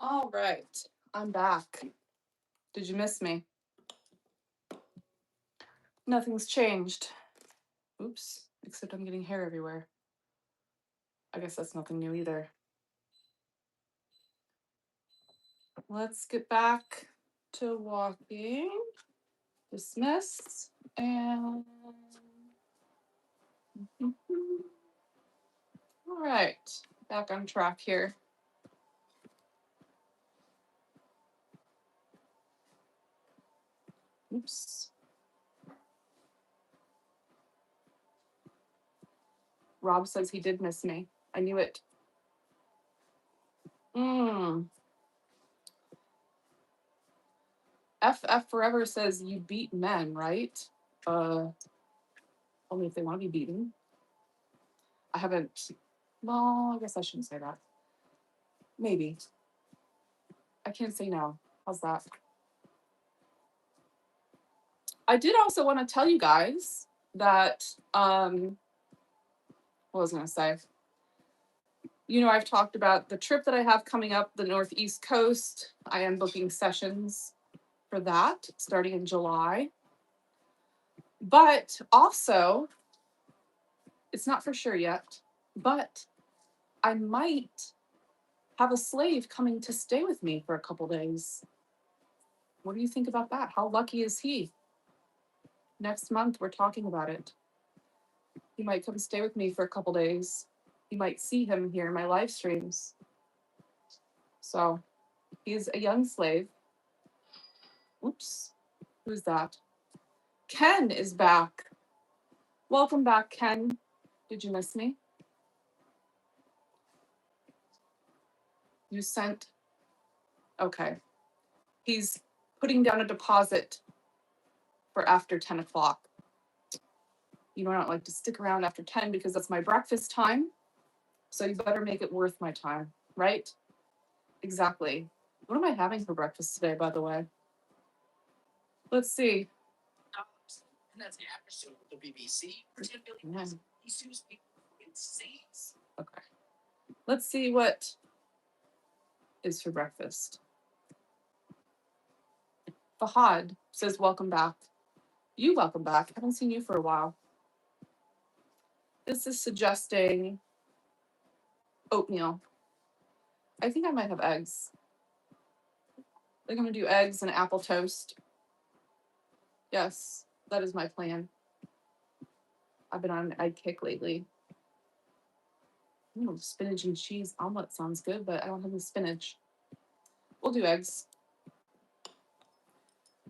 A: All right, I'm back. Did you miss me? Nothing's changed. Oops, except I'm getting hair everywhere. I guess that's nothing new either. Let's get back to walking. Dismiss. And all right, back on track here. Oops. Rob says he did miss me. I knew it. FF Forever says you beat men, right? Only if they want to be beaten. I haven't. Well, I guess I shouldn't say that. Maybe. I can't say no. How's that? I did also want to tell you guys that what was I going to say? You know, I've talked about the trip that I have coming up the Northeast Coast. I am booking sessions for that starting in July. But also, it's not for sure yet, but I might have a slave coming to stay with me for a couple days. What do you think about that? How lucky is he? Next month, we're talking about it. He might come stay with me for a couple days. You might see him here in my live streams. So he's a young slave. Oops. Who's that? Ken is back. Welcome back, Ken. Did you miss me? You sent. Okay. He's putting down a deposit for after 10 o'clock. You know, I don't like to stick around after 10 because that's my breakfast time. So you better make it worth my time, right? Exactly. What am I having for breakfast today, by the way? Let's see. And that's the episode of the BBC. Okay. Let's see what is for breakfast. Fahad says, welcome back. You welcome back. I haven't seen you for a while. This is suggesting oatmeal. I think I might have eggs. I think I'm going to do eggs and apple toast. Yes, that is my plan. I've been on an egg kick lately. Ooh, spinach and cheese omelet sounds good, but I don't have any spinach. We'll do eggs.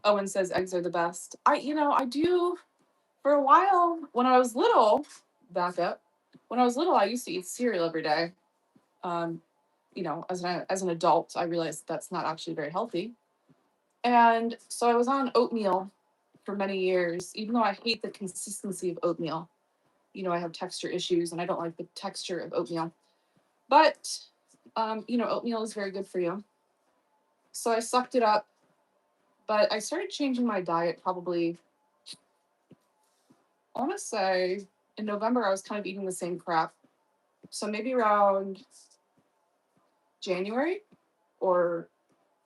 A: Owen says eggs are the best. I do. For a while, when I was little, back up. When I was little, I used to eat cereal every day. As an adult, I realized that's not actually very healthy. And so I was on oatmeal for many years, even though I hate the consistency of oatmeal. I have texture issues and I don't like the texture of oatmeal. But, oatmeal is very good for you. So I sucked it up. But I started changing my diet probably, I want to say, in November, I was kind of eating the same crap. So maybe around January or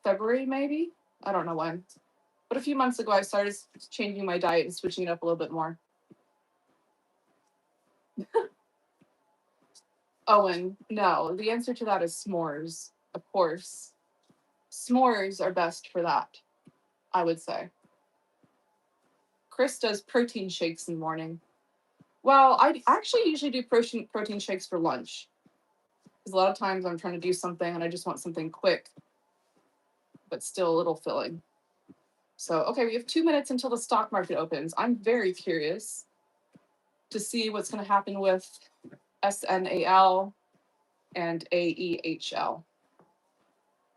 A: February, maybe. I don't know when. But a few months ago, I started changing my diet and switching it up a little bit more. Owen, no, the answer to that is s'mores, of course. S'mores are best for that, I would say. Chris does protein shakes in the morning. Well, I actually usually do protein shakes for lunch. Because a lot of times I'm trying to do something and I just want something quick, but still a little filling. So, okay, we have 2 minutes until the stock market opens. I'm very curious to see what's going to happen with SNAL and AEHL.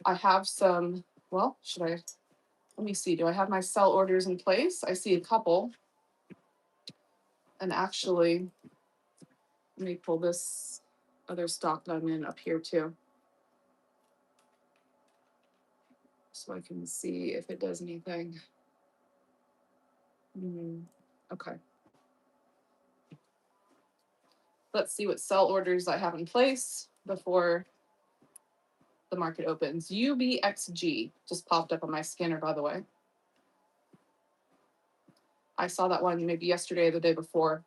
A: I have some, well, let me see, do I have my sell orders in place? I see a couple. And actually, let me pull this other stock that I'm in up here too, so I can see if it does anything. Okay. Let's see what sell orders I have in place before the market opens. UBXG just popped up on my scanner, by the way. I saw that one maybe yesterday or the day before.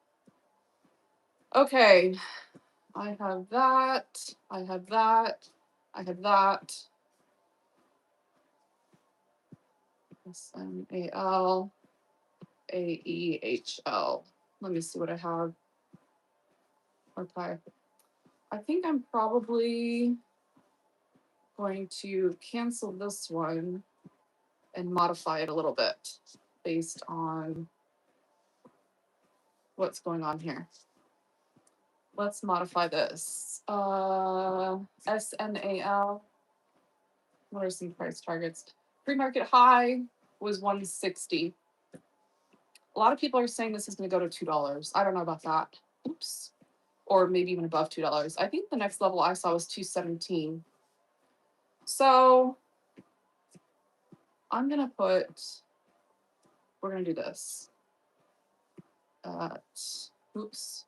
A: Okay, I have that. I have that. I have that. SNAL, AEHL. Let me see what I have. Okay. I think I'm probably going to cancel this one and modify it a little bit based on what's going on here. Let's modify this. SNAL. What are some price targets? Pre-market high was 160. A lot of people are saying this is going to go to $2. I don't know about that. Oops. Or maybe even above $2. I think the next level I saw was 217. So I'm going to we're going to do this. Oops.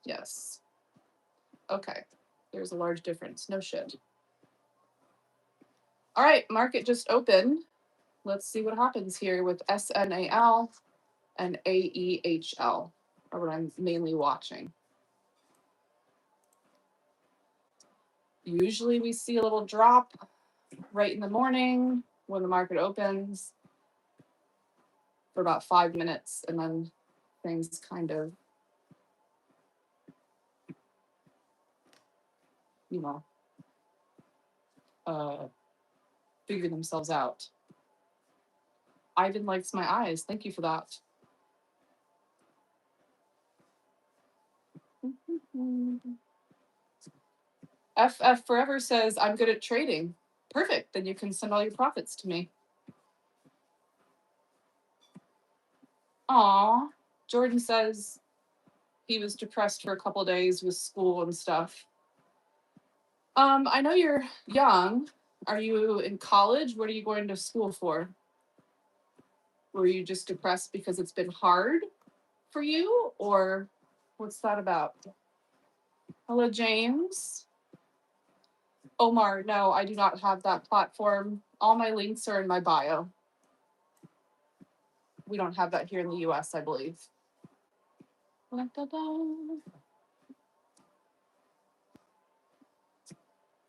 A: Yes. Okay. There's a large difference. No shit. All right. Market just opened. Let's see what happens here with SNAL and AEHL, or what I'm mainly watching. Usually we see a little drop right in the morning when the market opens for about 5 minutes, and then things kind of, figure themselves out. Ivan likes my eyes. Thank you for that. FF Forever says, I'm good at trading. Perfect. Then you can send all your profits to me. Aw. Jordan says he was depressed for a couple of days with school and stuff. I know you're young. Are you in college? What are you going to school for? Were you just depressed because it's been hard for you? Or what's that about? Hello, James. Omar, no, I do not have that platform. All my links are in my bio. We don't have that here in the US, I believe.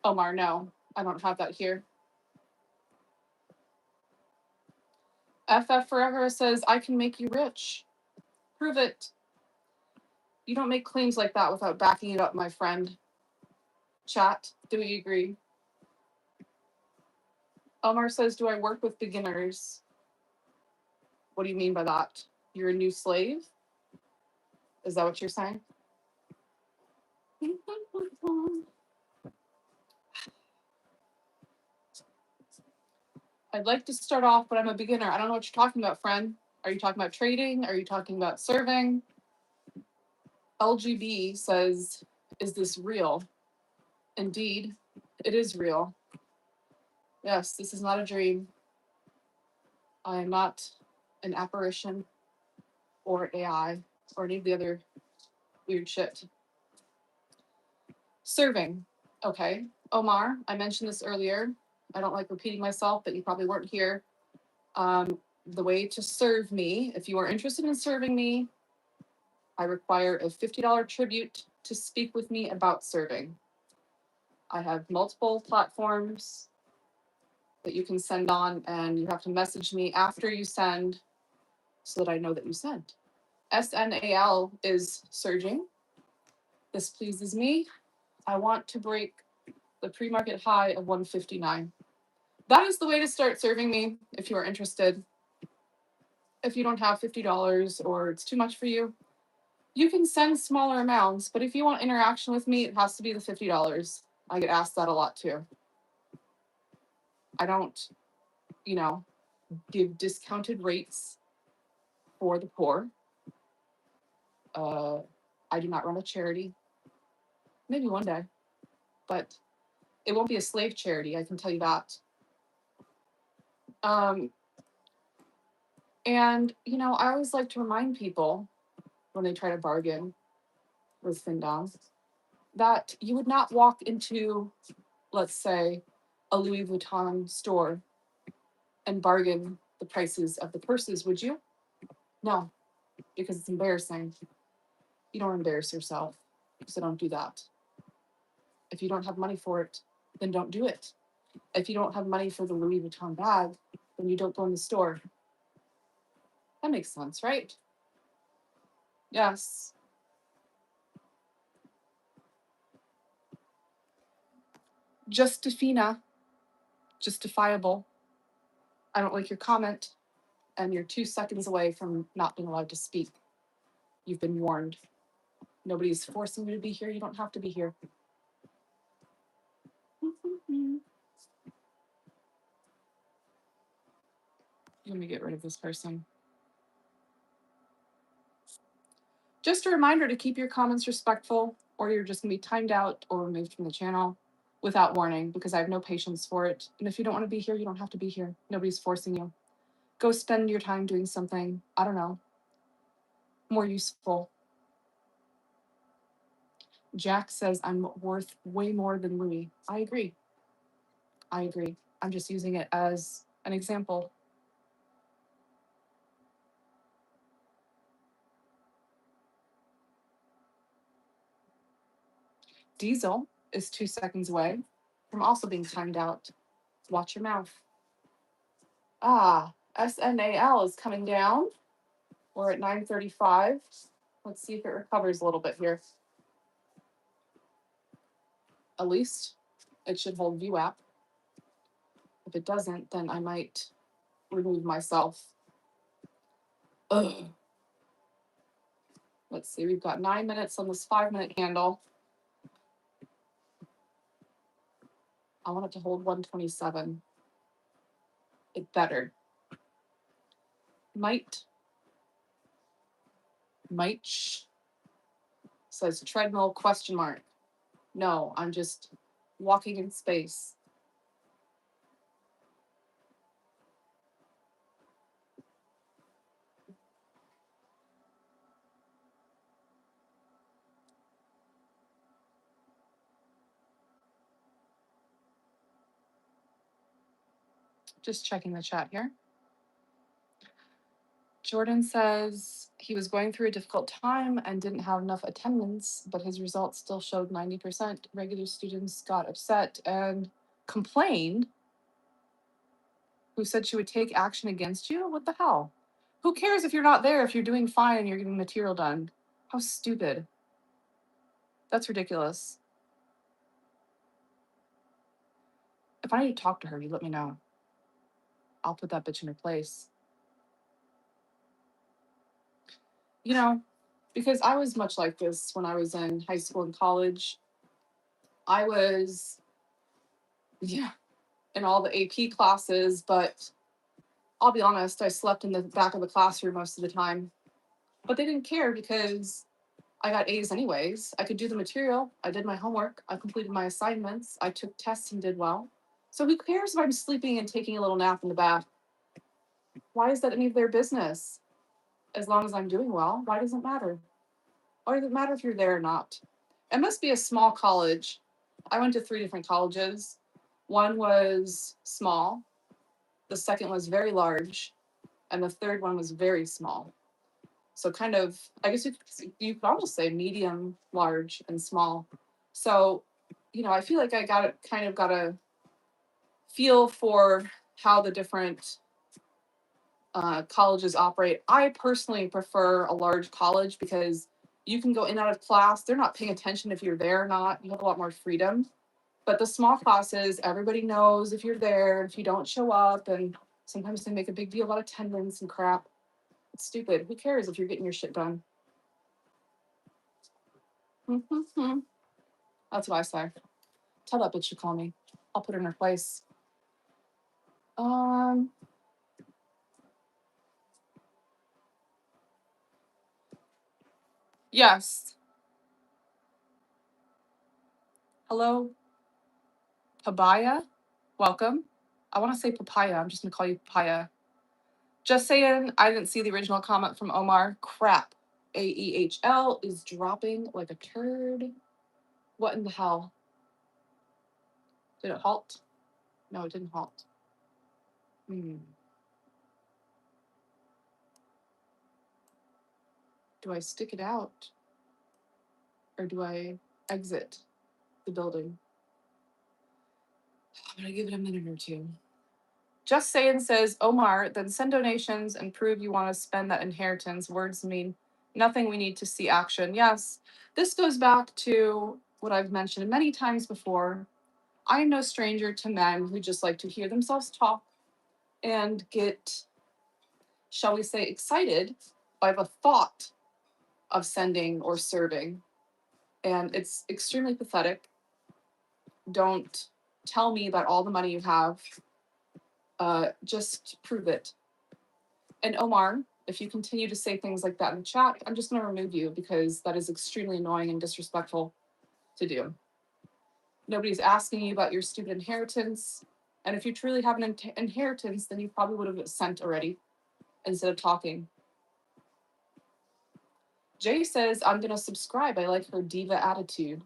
A: Omar, no, I don't have that here. FF Forever says, I can make you rich. Prove it. You don't make claims like that without backing it up, my friend. Chat, do we agree? Omar says, do I work with beginners? What do you mean by that? You're a new slave? Is that what you're saying? I'd like to start off, but I'm a beginner. I don't know what you're talking about, friend. Are you talking about trading? Are you talking about serving? LGB says, is this real? Indeed, it is real. Yes, this is not a dream. I am not an apparition or AI or any of the other weird shit. Serving. Okay. Omar, I mentioned this earlier. I don't like repeating myself, but you probably weren't here. The way to serve me, if you are interested in serving me, I require a $50 tribute to speak with me about serving. I have multiple platforms that you can send on, and you have to message me after you send so that I know that you sent. SNAL is surging. This pleases me. I want to break the pre-market high of 159. That is the way to start serving me if you are interested. If you don't have $50 or it's too much for you, you can send smaller amounts, but if you want interaction with me, it has to be the $50. I get asked that a lot too. I don't, you know, give discounted rates for the poor. I do not run a charity. Maybe one day, but it won't be a slave charity. I can tell you that. Um, and I always like to remind people when they try to bargain with findom that you would not walk into, let's say, a Louis Vuitton store and bargain the prices of the purses, would you? No, because it's embarrassing. You don't embarrass yourself, so don't do that. If you don't have money for it, then don't do it. If you don't have money for the Louis Vuitton bag, then you don't go in the store. That makes sense, right? Yes. Justifina. Justifiable. I don't like your comment, and you're 2 seconds away from not being allowed to speak. You've been warned. Nobody's forcing you to be here. You don't have to be here. Let me get rid of this person. Just a reminder to keep your comments respectful, or you're just going to be timed out or removed from the channel without warning, because I have no patience for it. And if you don't want to be here, you don't have to be here. Nobody's forcing you. Go spend your time doing something, I don't know, more useful. Jack says I'm worth way more than Louis. I agree. I'm just using it as an example. Diesel is 2 seconds away from also being timed out. Watch your mouth. SNAL is coming down. We're at 9:35. Let's see if it recovers a little bit here. At least it should hold VWAP. If it doesn't, then I might remove myself. Ugh. Let's see, we've got 9 minutes on this 5-minute candle. I want it to hold 127. It better. Might says treadmill question mark. No, I'm just walking in space. Just checking the chat here. Jordan says he was going through a difficult time and didn't have enough attendance, but his results still showed 90%. Regular students got upset and complained. Who said she would take action against you? What the hell? Who cares if you're not there, if you're doing fine and you're getting material done? How stupid. That's ridiculous. If I need to talk to her, you let me know. I'll put that bitch in her place. Because I was much like this when I was in high school and college. I was, in all the AP classes, but I'll be honest, I slept in the back of the classroom most of the time. But they didn't care because I got A's anyways. I could do the material. I did my homework. I completed my assignments. I took tests and did well. So who cares if I'm sleeping and taking a little nap in the back? Why is that any of their business? As long as I'm doing well, why does it matter? Why does it matter if you're there or not? It must be a small college I went to 3 different colleges. One was small, the second was very large, and the third one was very small. So kind of, I guess you could almost say medium, large, and small. So, I feel like I got a feel for how the different colleges operate. I personally prefer a large college because you can go in and out of class. They're not paying attention if you're there or not. You have a lot more freedom. But the small classes, everybody knows if you're there, if you don't show up, and sometimes they make a big deal about attendance and crap. It's stupid. Who cares if you're getting your shit done? That's what I say. Tell that bitch to call me. I'll put her in her place. Yes. Hello, Papaya. Welcome. I want to say papaya. I'm just gonna call you papaya. Just saying, I didn't see the original comment from Omar. Crap. AEHL is dropping like a turd. What in the hell? Did it halt? No, it didn't halt. Do I stick it out? Or do I exit the building? I'm gonna give it a minute or two. Just saying says, Omar, then send donations and prove you want to spend that inheritance. Words mean nothing. We need to see action. Yes, this goes back to what I've mentioned many times before. I am no stranger to men who just like to hear themselves talk and get, shall we say, excited by the thought of sending or serving. And it's extremely pathetic. Don't tell me about all the money you have. Just prove it. And Omar, if you continue to say things like that in the chat, I'm just going to remove you because that is extremely annoying and disrespectful to do. Nobody's asking you about your stupid inheritance. And if you truly have an inheritance, then you probably would have sent already instead of talking. Jay says, I'm going to subscribe. I like her diva attitude.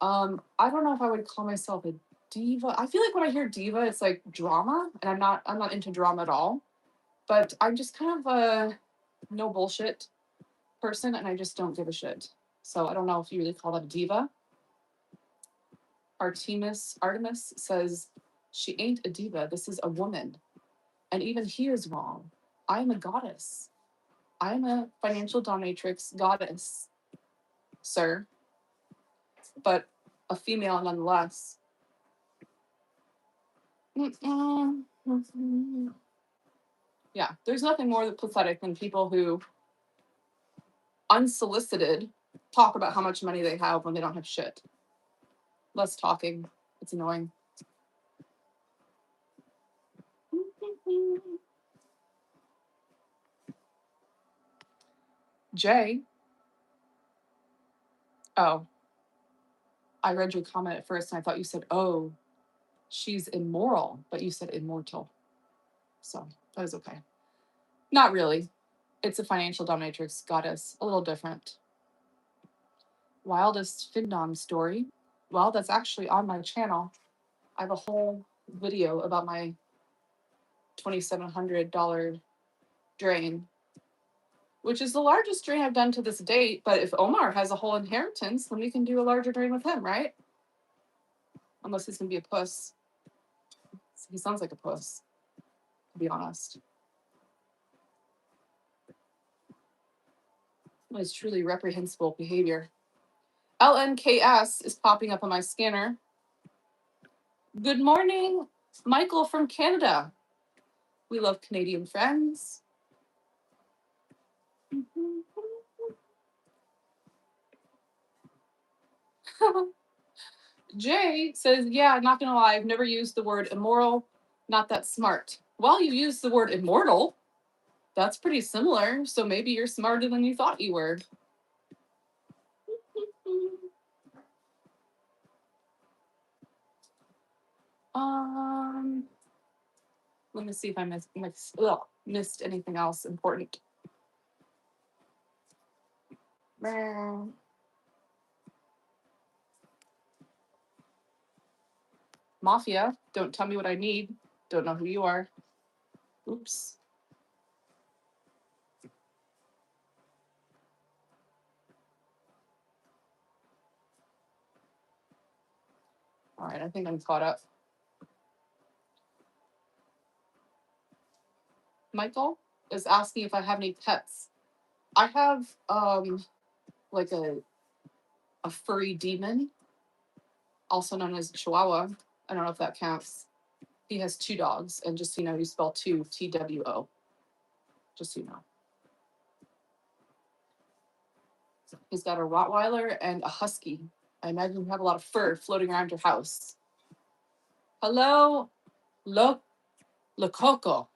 A: I don't know if I would call myself a diva. I feel like when I hear diva, it's like drama, and I'm not into drama at all. But I'm just kind of a no bullshit person, and I just don't give a shit. So I don't know if you really call that a diva. Artemis says, she ain't a diva. This is a woman. And even he is wrong. I am a goddess. I am a financial dominatrix goddess, sir. But a female nonetheless. Yeah, there's nothing more pathetic than people who unsolicited talk about how much money they have when they don't have shit. Less talking. It's annoying. Jay. Oh. I read your comment at first and I thought you said, oh, she's immoral, but you said immortal. So that was okay. Not really. It's a financial dominatrix goddess. A little different. Wildest findom story. Well, that's actually on my channel. I have a whole video about my $2,700 drain, which is the largest drain I've done to this date. But if Omar has a whole inheritance, then we can do a larger drain with him, right? Unless he's going to be a puss. He sounds like a puss, to be honest. That is truly reprehensible behavior. LNKS is popping up on my scanner. Good morning, Michael from Canada. We love Canadian friends. Jay says, yeah, not gonna lie, I've never used the word immoral. Not that smart. Well, you used the word immortal. That's pretty similar. So maybe you're smarter than you thought you were. Let me see if I missed anything else important. Mafia, don't tell me what I need. Don't know who you are. Oops. All right, I think I'm caught up. Michael is asking if I have any pets. I have like a furry demon, also known as a Chihuahua. I don't know if that counts. He has 2 dogs, and just so you know, you spell 2 TWO. Just so you know. He's got a Rottweiler and a Husky. I imagine you have a lot of fur floating around your house. Hello, Lococo.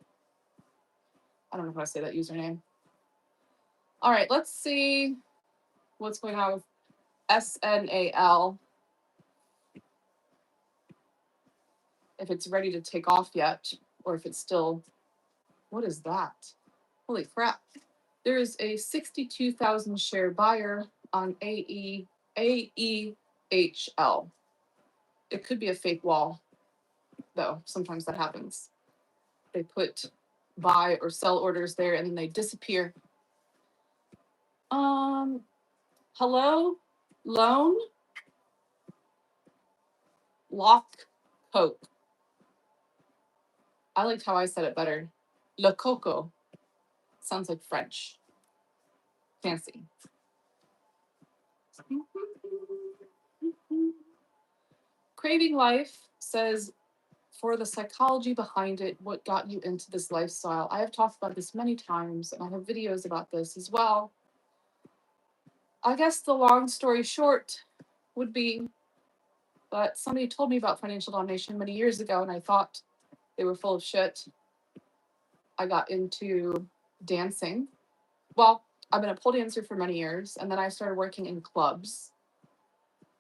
A: I don't know how to say that username. All right, let's see what's going on with SNAL. If it's ready to take off yet, or if it's still, what is that? Holy crap. There is a 62,000 share buyer on AEHL. It could be a fake wall, though. Sometimes that happens. They put buy or sell orders there and then they disappear. Hello? Loan? Lock Coke. I liked how I said it better. Le Coco. Sounds like French. Fancy. Craving Life says, for the psychology behind it, what got you into this lifestyle? I have talked about this many times, and I have videos about this as well. I guess the long story short would be that somebody told me about financial domination many years ago, and I thought they were full of shit. I got into dancing. Well, I've been a pole dancer for many years, and then I started working in clubs.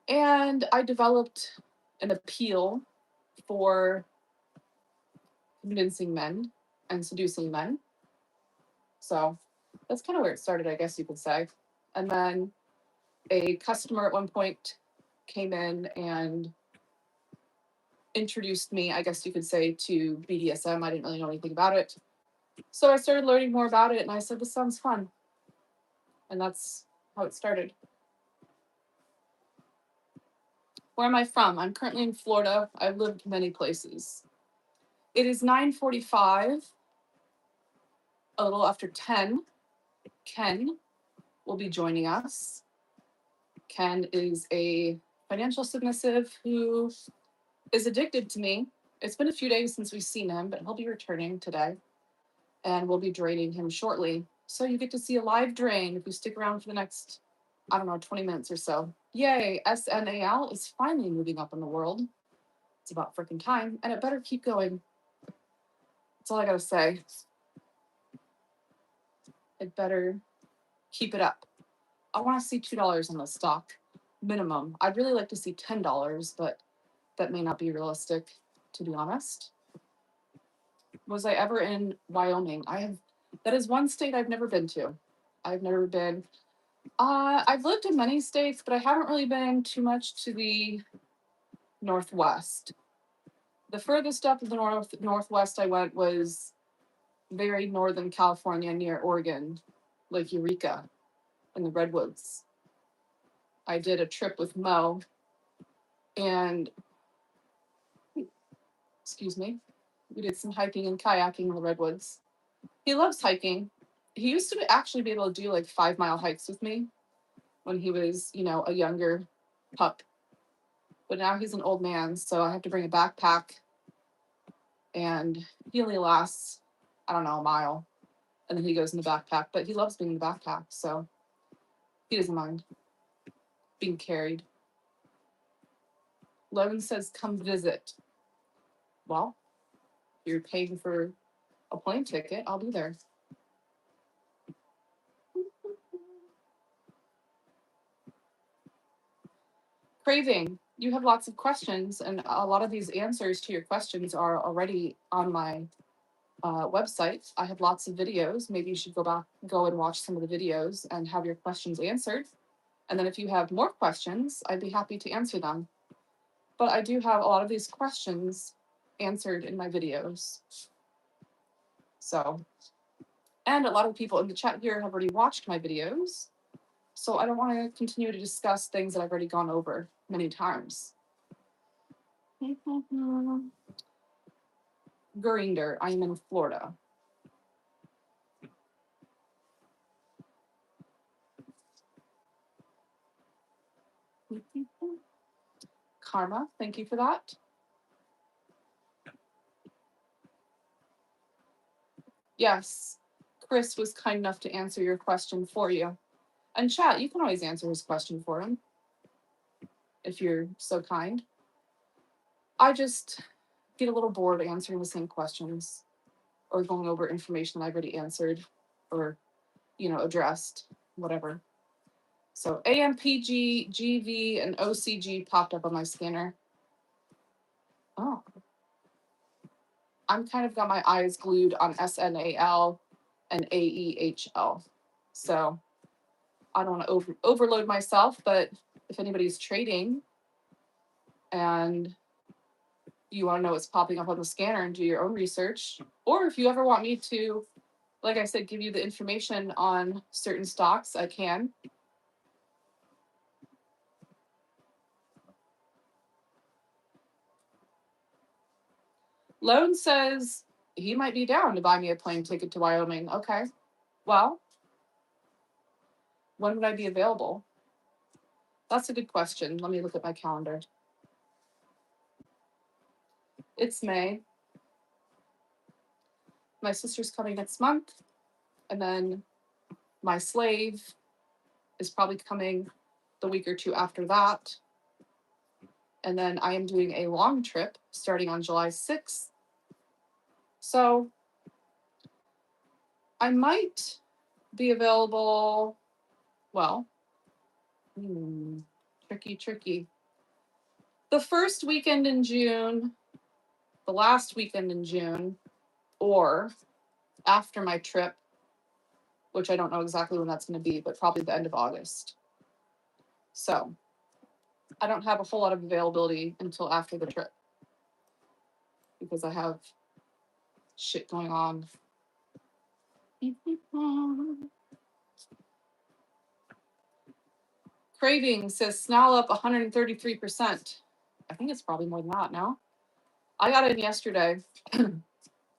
A: And I developed an appeal for convincing men and seducing men. So that's kind of where it started, I guess you could say. And then a customer at one point came in and introduced me, I guess you could say, to BDSM. I didn't really know anything about it. So I started learning more about it, and I said, this sounds fun. And that's how it started. Where am I from? I'm currently in Florida. I've lived many places. It is 9:45, a little after 10. Ken will be joining us. Ken is a financial submissive who is addicted to me. It's been a few days since we've seen him, but he'll be returning today. And we'll be draining him shortly. So you get to see a live drain if you stick around for the next, 20 minutes or so. Yay, SNAL is finally moving up in the world. It's about freaking time, and it better keep going. That's all I gotta say. It better keep it up. I want to see $2 on the stock minimum. I'd really like to see $10, but that may not be realistic, to be honest. Was I ever in Wyoming? That is one state I've never been to. I've never been. I've lived in many states, but I haven't really been too much to the Northwest. The furthest up in the Northwest I went was very northern California near Oregon, like Eureka in the Redwoods. I did a trip with Mo and, we did some hiking and kayaking in the Redwoods. He loves hiking. He used to actually be able to do like 5-mile hikes with me when he was, a younger pup. But now he's an old man, so I have to bring a backpack, and he only lasts, a mile, and then he goes in the backpack. But he loves being in the backpack, so he doesn't mind being carried. Logan says, come visit. Well, if you're paying for a plane ticket, I'll be there. Craving, you have lots of questions, and a lot of these answers to your questions are already on my website. I have lots of videos. Maybe you should go and watch some of the videos and have your questions answered. And then if you have more questions, I'd be happy to answer them. but I do have a lot of these questions answered in my videos. So, and a lot of people in the chat here have already watched my videos. So I don't want to continue to discuss things that I've already gone over many times. Grinder, I am in Florida. Karma, thank you for that. Yes, Chris was kind enough to answer your question for you. And chat, you can always answer his question for him if you're so kind. I just get a little bored answering the same questions or going over information that I've already answered or, addressed, whatever. So AMPG, GV, and OCG popped up on my scanner. Oh. I'm kind of got my eyes glued on SNAL and AEHL. So I don't want to overload myself, but if anybody's trading and you want to know what's popping up on the scanner and do your own research, or if you ever want me to, like I said, give you the information on certain stocks, I can. Lone says he might be down to buy me a plane ticket to Wyoming. Okay. Well, when would I be available? That's a good question. Let me look at my calendar. It's May. My sister's coming next month, and then my slave is probably coming the week or two after that. And then I am doing a long trip starting on July 6th. So I might be available, well, tricky. The first weekend in June, the last weekend in June, or after my trip, which I don't know exactly when that's going to be, but probably the end of August. So I don't have a whole lot of availability until after the trip because I have shit going on. Craving says Snell up 133%. I think it's probably more than that now. I got in yesterday,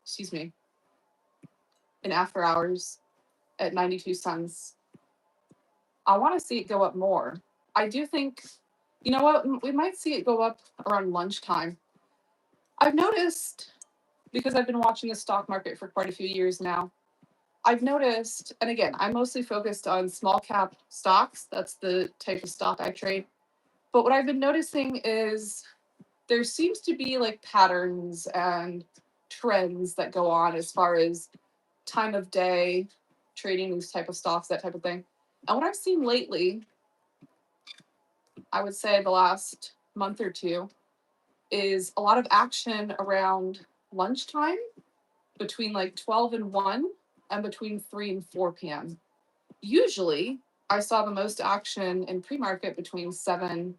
A: excuse me, in after hours at 92 cents. I want to see it go up more. I do think, you know what, we might see it go up around lunchtime. I've noticed, because I've been watching the stock market for quite a few years now, I've noticed, and again, I'm mostly focused on small cap stocks. That's the type of stock I trade. But what I've been noticing is there seems to be like patterns and trends that go on as far as time of day, trading these type of stocks, that type of thing. And what I've seen lately, I would say the last month or two, is a lot of action around lunchtime between like 12 and 1 and between 3 and 4 p.m. Usually, I saw the most action in pre-market between 7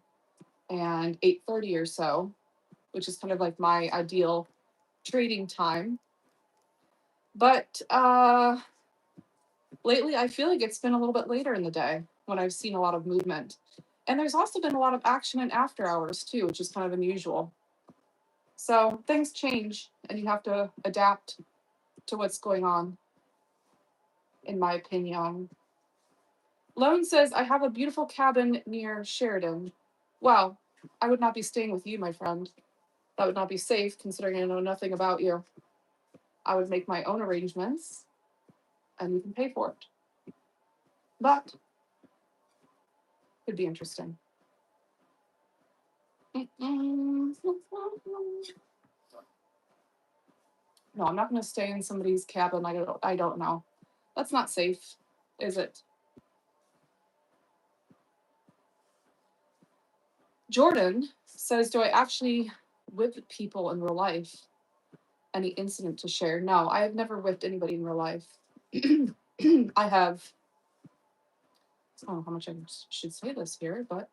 A: and 8:30 or so, which is kind of like my ideal trading time. But lately, I feel like it's been a little bit later in the day when I've seen a lot of movement. And there's also been a lot of action in after hours too, which is kind of unusual. So things change and you have to adapt to what's going on, in my opinion. Lone says, I have a beautiful cabin near Sheridan. Wow, I would not be staying with you, my friend. That would not be safe, considering I know nothing about you. I would make my own arrangements, and you can pay for it. But could be interesting. No, I'm not going to stay in somebody's cabin. I don't know. That's not safe, is it? Jordan says, do I actually whip people in real life? Any incident to share? No, I have never whipped anybody in real life. I have, I don't know how much I should say this here, but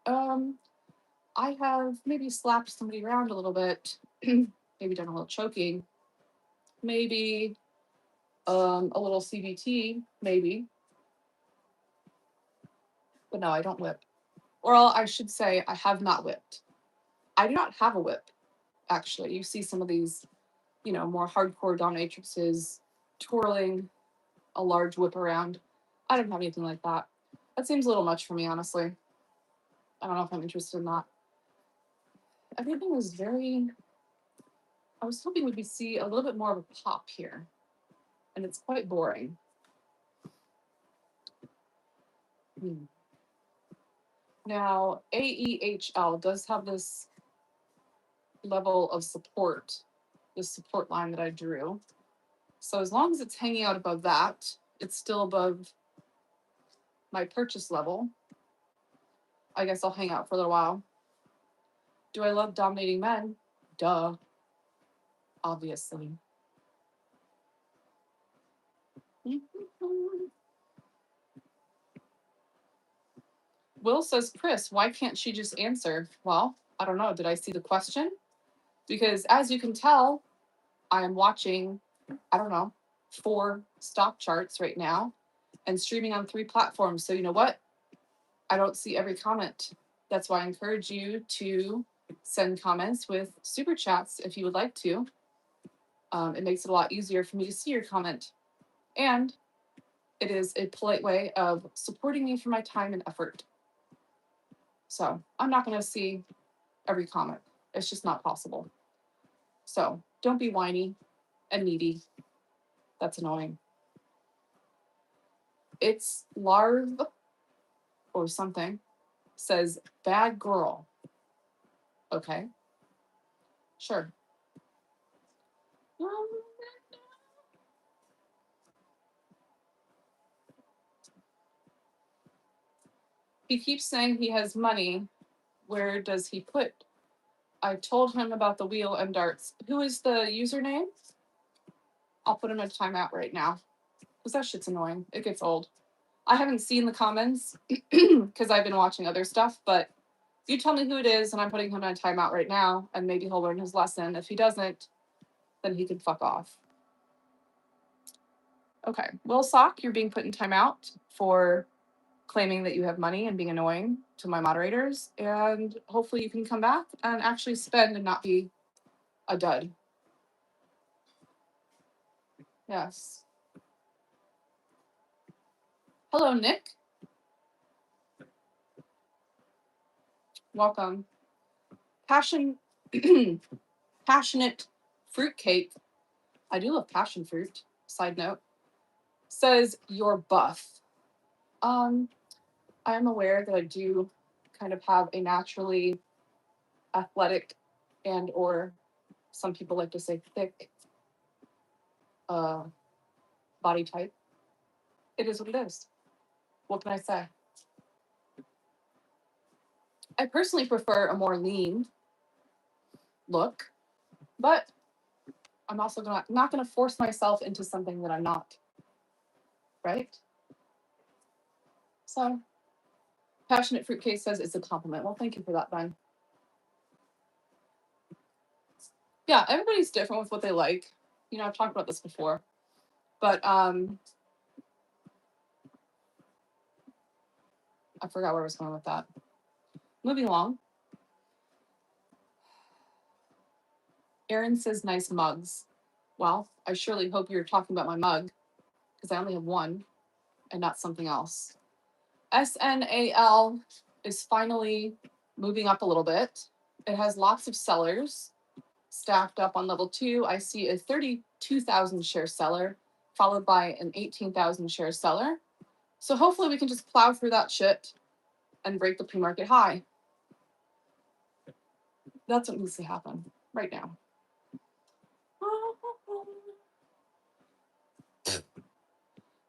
A: I have maybe slapped somebody around a little bit, maybe done a little choking, maybe a little CBT, maybe. But no, I don't whip. Or I should say I have not whipped. I do not have a whip, actually. You see some of these, more hardcore dominatrixes twirling a large whip around. I don't have anything like that. That seems a little much for me, honestly. I don't know if I'm interested in that. Everything is very... I was hoping we'd see a little bit more of a pop here. And it's quite boring. Now, AEHL does have this level of support, this support line that I drew. So as long as it's hanging out above that, it's still above my purchase level. I guess I'll hang out for a little while. Do I love dominating men? Duh. Obviously. Will says, Chris, why can't she just answer? Well, I don't know. Did I see the question? Because as you can tell, I am watching, 4 stock charts right now and streaming on 3 platforms. So you know what? I don't see every comment. That's why I encourage you to send comments with super chats if you would like to. It makes it a lot easier for me to see your comment. And it is a polite way of supporting me for my time and effort. So I'm not going to see every comment. It's just not possible. So don't be whiny and needy. That's annoying. It's Larv or something says bad girl. Okay. Sure. He keeps saying he has money. Where does he put? I told him about the wheel and darts. Who is the username? I'll put him in a timeout right now. Because that shit's annoying. It gets old. I haven't seen the comments because I've been watching other stuff, but you tell me who it is and I'm putting him in a timeout right now and maybe he'll learn his lesson. If he doesn't, then he can fuck off. Okay. Will Sock, you're being put in timeout for claiming that you have money and being annoying to my moderators. And hopefully you can come back and actually spend and not be a dud. Yes. Hello, Nick. Welcome. Passionate fruitcake. I do love passion fruit. Side note. Says you're buff. I am aware that I do kind of have a naturally athletic and or some people like to say thick body type. It is what it is. What can I say? I personally prefer a more lean look, but I'm also not going to force myself into something that I'm not. Right? So, Passionate Fruitcake says it's a compliment. Well, thank you for that, Ben. Yeah, everybody's different with what they like. I've talked about this before. But I forgot where I was going with that. Moving along. Aaron says nice mugs. Well, I surely hope you're talking about my mug because I only have one and not something else. SNAL is finally moving up a little bit. It has lots of sellers stacked up on level 2. I see a 32,000 share seller followed by an 18,000 share seller. So hopefully we can just plow through that shit and break the pre-market high. That's what needs to happen right now.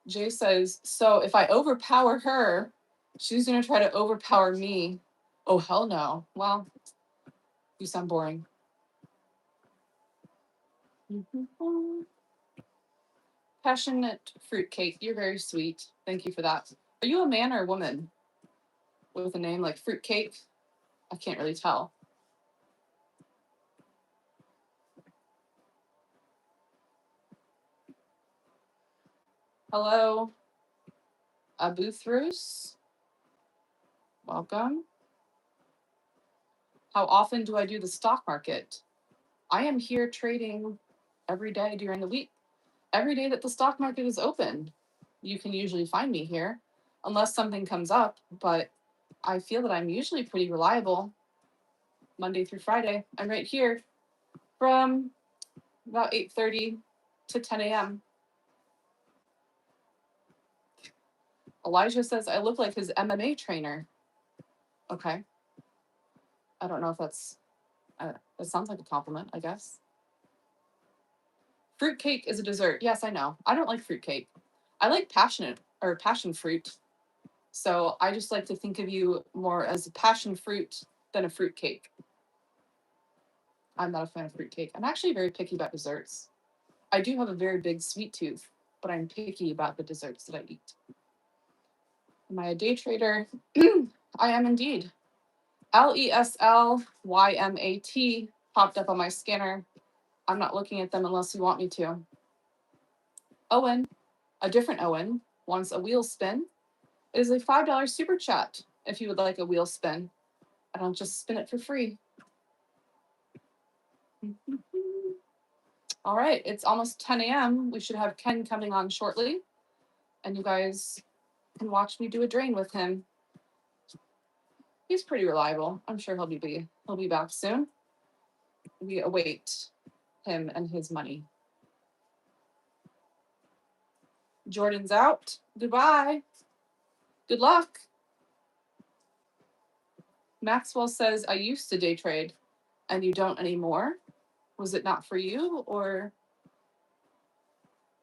A: Jay says, so if I overpower her, she's going to try to overpower me. Oh, hell no. Well, you sound boring. Passionate fruitcake. You're very sweet. Thank you for that. Are you a man or a woman with a name like fruitcake? I can't really tell. Hello, Abuthrus. Welcome. How often do I do the stock market? I am here trading every day during the week. Every day that the stock market is open, you can usually find me here, unless something comes up, but I feel that I'm usually pretty reliable. Monday through Friday, I'm right here from about 8:30 to 10 a.m. Elijah says I look like his MMA trainer. Okay. I don't know if that's, it sounds like a compliment, I guess. Fruitcake is a dessert. Yes, I know. I don't like fruitcake. I like passion fruit. So I just like to think of you more as a passion fruit than a fruitcake. I'm not a fan of fruitcake. I'm actually very picky about desserts. I do have a very big sweet tooth, but I'm picky about the desserts that I eat. Am I a day trader? I am indeed. LESLYMAT popped up on my scanner. I'm not looking at them unless you want me to. Owen, a different Owen, wants a wheel spin. It is a $5 super chat if you would like a wheel spin. I don't just spin it for free. All right, it's almost 10 a.m. We should have Ken coming on shortly, and you guys can watch me do a drain with him. He's pretty reliable. I'm sure he'll be back soon. We await him and his money. Jordan's out. Goodbye. Good luck. Maxwell says, I used to day trade and you don't anymore. Was it not for you, or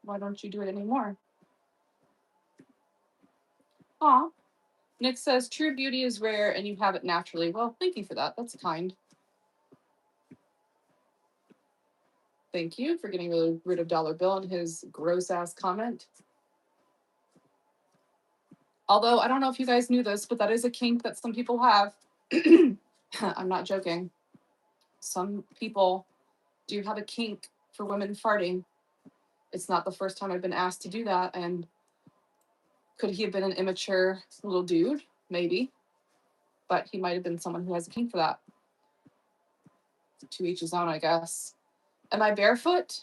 A: why don't you do it anymore? Aw. Nick says, true beauty is rare and you have it naturally. Well, thank you for that. That's kind. Thank you for getting rid of Dollar Bill and his gross ass comment. Although, I don't know if you guys knew this, but that is a kink that some people have. I'm not joking. Some people do have a kink for women farting. It's not the first time I've been asked to do that, and could he have been an immature little dude? Maybe. But he might have been someone who has a kink for that. To each his own, I guess. Am I barefoot?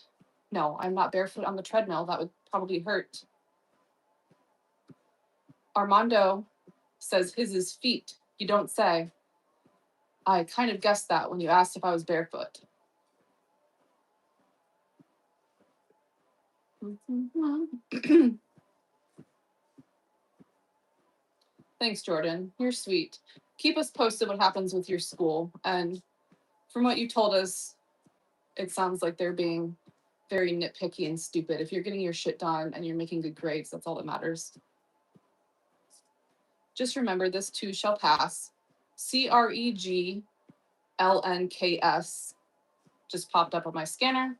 A: No, I'm not barefoot on the treadmill. That would probably hurt. Armando says his is feet. You don't say. I kind of guessed that when you asked if I was barefoot. Thanks, Jordan. You're sweet. Keep us posted what happens with your school. And from what you told us, it sounds like they're being very nitpicky and stupid. If you're getting your shit done and you're making good grades, that's all that matters. Just remember, this too shall pass. CREGLNKS just popped up on my scanner.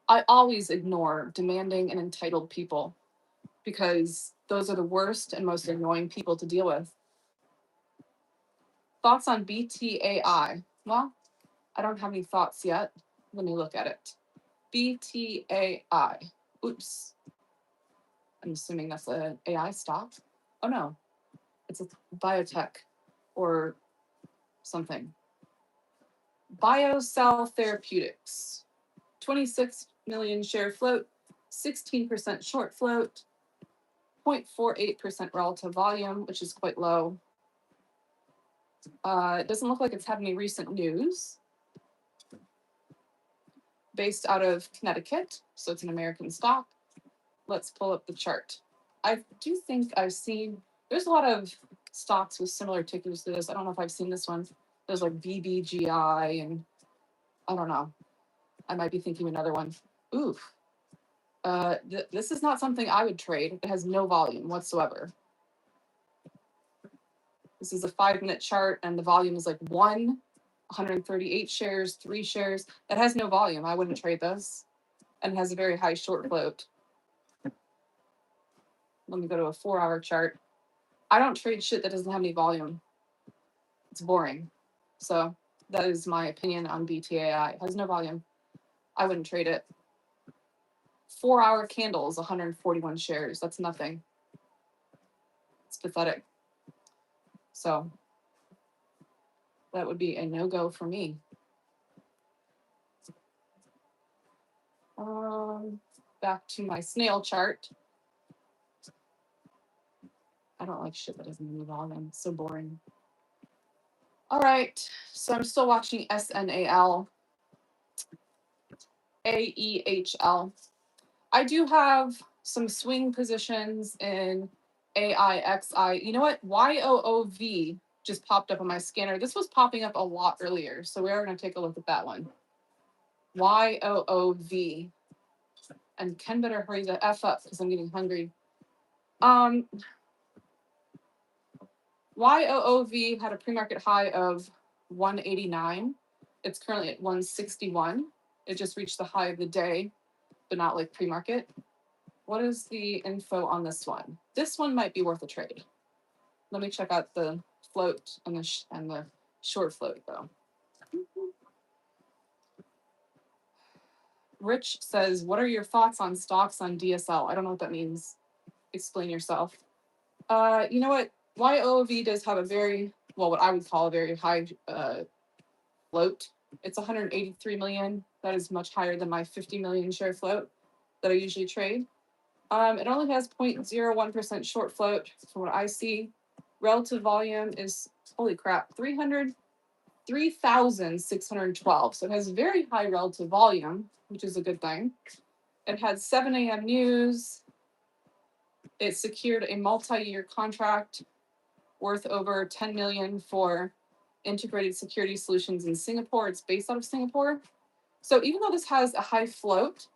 A: I always ignore demanding and entitled people because those are the worst and most annoying people to deal with. Thoughts on BTAI? Well, I don't have any thoughts yet. Let me look at it. BTAI. Oops. I'm assuming that's an AI stock. Oh no, it's a biotech or something. BioCell Therapeutics. 26 million share float, 16% short float, 0.48% relative volume, which is quite low. It doesn't look like it's had any recent news. Based out of Connecticut, so it's an American stock. Let's pull up the chart. I do think I've seen, there's a lot of stocks with similar tickers to this. I don't know if I've seen this one. There's like BBGI and I don't know. I might be thinking another one. Oof. This is not something I would trade. It has no volume whatsoever. This is a 5-minute chart and the volume is like 138 shares, 3 shares. That has no volume. I wouldn't trade this. And has a very high short float. Let me go to a 4-hour chart. I don't trade shit that doesn't have any volume. It's boring. So that is my opinion on BTAI. It has no volume. I wouldn't trade it. 4-hour candles, 141 shares. That's nothing. It's pathetic. So that would be a no-go for me. Back to my snail chart. I don't like shit that doesn't have any volume. It's so boring. All right, so I'm still watching SNAL, AEHL. I do have some swing positions in AIXI. You know what? YOOV just popped up on my scanner. This was popping up a lot earlier, so we are going to take a look at that one. YOOV. And Ken better hurry the F up because I'm getting hungry. YOOV had a pre-market high of 189. It's currently at 161. It just reached the high of the day, but not like pre-market. What is the info on this one? This one might be worth a trade. Let me check out the float and the short float though. Rich says, what are your thoughts on stocks on DSL? I don't know what that means. Explain yourself. You know what? YOV does have a very, well, what I would call a very high float. It's 183 million. That is much higher than my 50 million share float that I usually trade. It only has 0.01% short float from what I see. Relative volume is, holy crap, 3,612. So it has very high relative volume, which is a good thing. It had 7 a.m. news. It secured a multi-year contract worth over 10 million for integrated security solutions in Singapore. It's based out of Singapore. So even though this has a high float,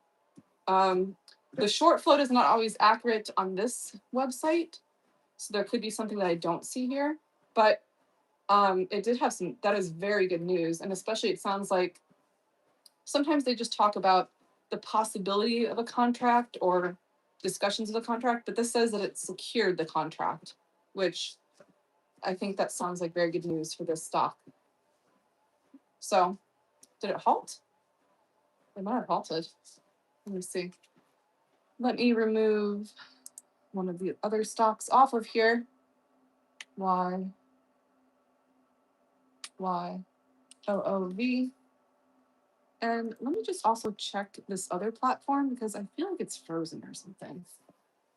A: the short float is not always accurate on this website. So there could be something that I don't see here, but it did have some, that is very good news. And especially it sounds like sometimes they just talk about the possibility of a contract or discussions of the contract, but this says that it secured the contract, which I think that sounds like very good news for this stock. So did it halt? It might have halted. Let me see. Let me remove one of the other stocks off of here. YOOV. And let me just also check this other platform because I feel like it's frozen or something.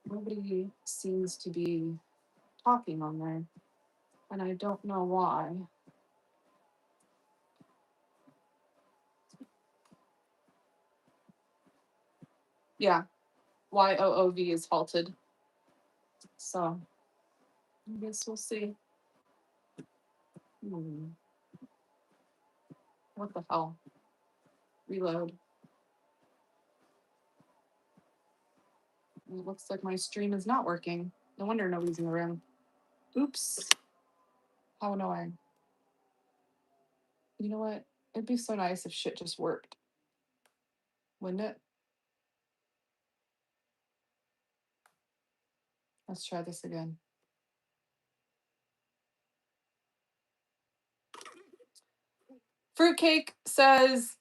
A: Nobody seems to be talking on there, and I don't know why. Yeah, YOOV is halted. So I guess we'll see. What the hell? Reload. It looks like my stream is not working. No wonder nobody's in the room. Oops. How annoying. You know what? It'd be so nice if shit just worked. Wouldn't it? Let's try this again. Fruitcake says,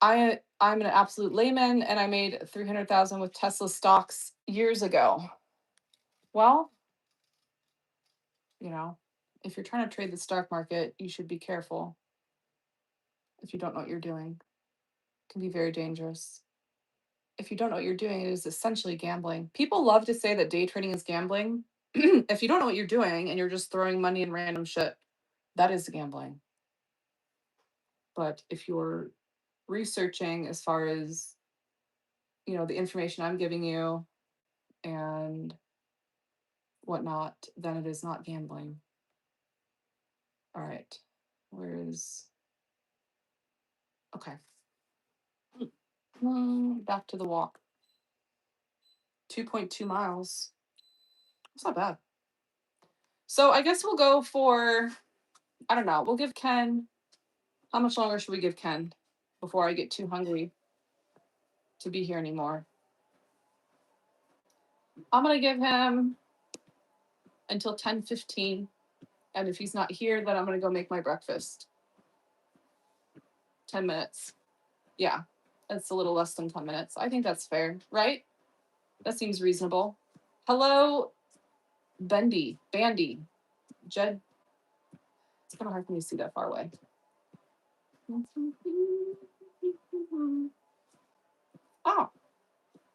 A: I'm an absolute layman and I made 300,000 with Tesla stocks years ago. Well, you know, if you're trying to trade the stock market, you should be careful. If you don't know what you're doing, it can be very dangerous. If you don't know what you're doing, it is essentially gambling. People love to say that day trading is gambling. If you don't know what you're doing and you're just throwing money in random shit, that is gambling. But if you're researching as far as, you know, the information I'm giving you and whatnot, then it is not gambling. All right. Where is... Okay. Back to the walk. 2.2 miles. That's not bad. So I guess we'll go for, I don't know, we'll give Ken, how much longer should we give Ken before I get too hungry to be here anymore? I'm going to give him until 10:15. And if he's not here, then I'm going to go make my breakfast. 10 minutes. Yeah, that's a little less than 10 minutes. I think that's fair, right? That seems reasonable. Hello, Bandy, Jed. It's kind of hard for me to see that far away. Oh,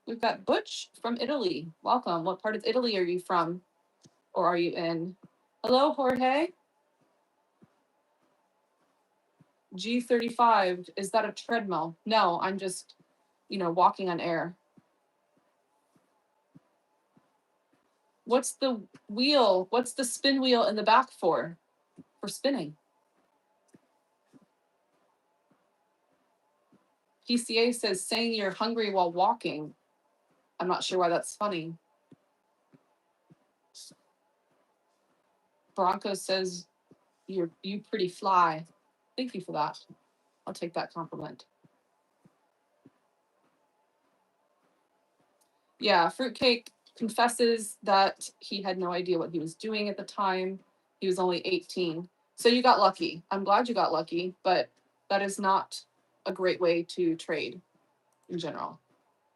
A: we've got Butch from Italy. Welcome. What part of Italy are you from? Or are you in? Hello, Jorge. G35. Is that a treadmill? No, I'm just, walking on air. What's the wheel? What's the spin wheel in the back for? For spinning. PCA says saying you're hungry while walking. I'm not sure why that's funny. Bronco says you pretty fly. Thank you for that. I'll take that compliment. Yeah, Fruitcake confesses that he had no idea what he was doing at the time. He was only 18. So you got lucky. I'm glad you got lucky, but that is not a great way to trade in general.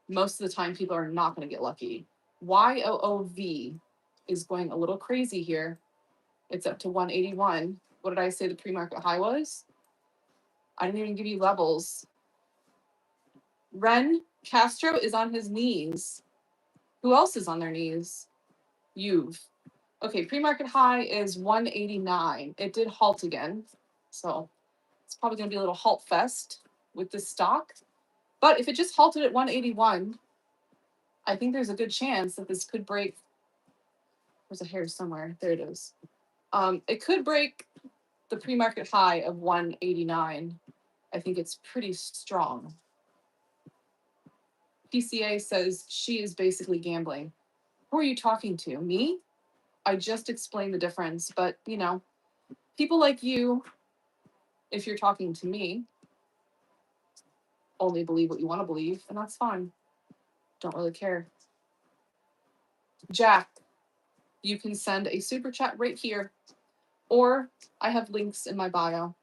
A: Most of the time, people are not going to get lucky. YOOV is going a little crazy here. It's up to 181. What did I say the pre-market high was? I didn't even give you levels. Ren Castro is on his knees. Who else is on their knees? You've. Okay, pre-market high is 189. It did halt again. So it's probably going to be a little halt fest with this stock. But if it just halted at 181, I think there's a good chance that this could break. There's a hair somewhere. There it is. It could break the pre-market high of 189. I think it's pretty strong. PCA says she is basically gambling. Who are you talking to? Me? I just explained the difference, but people like you, if you're talking to me, only believe what you want to believe, and that's fine. Don't really care. Jack, you can send a super chat right here, or I have links in my bio.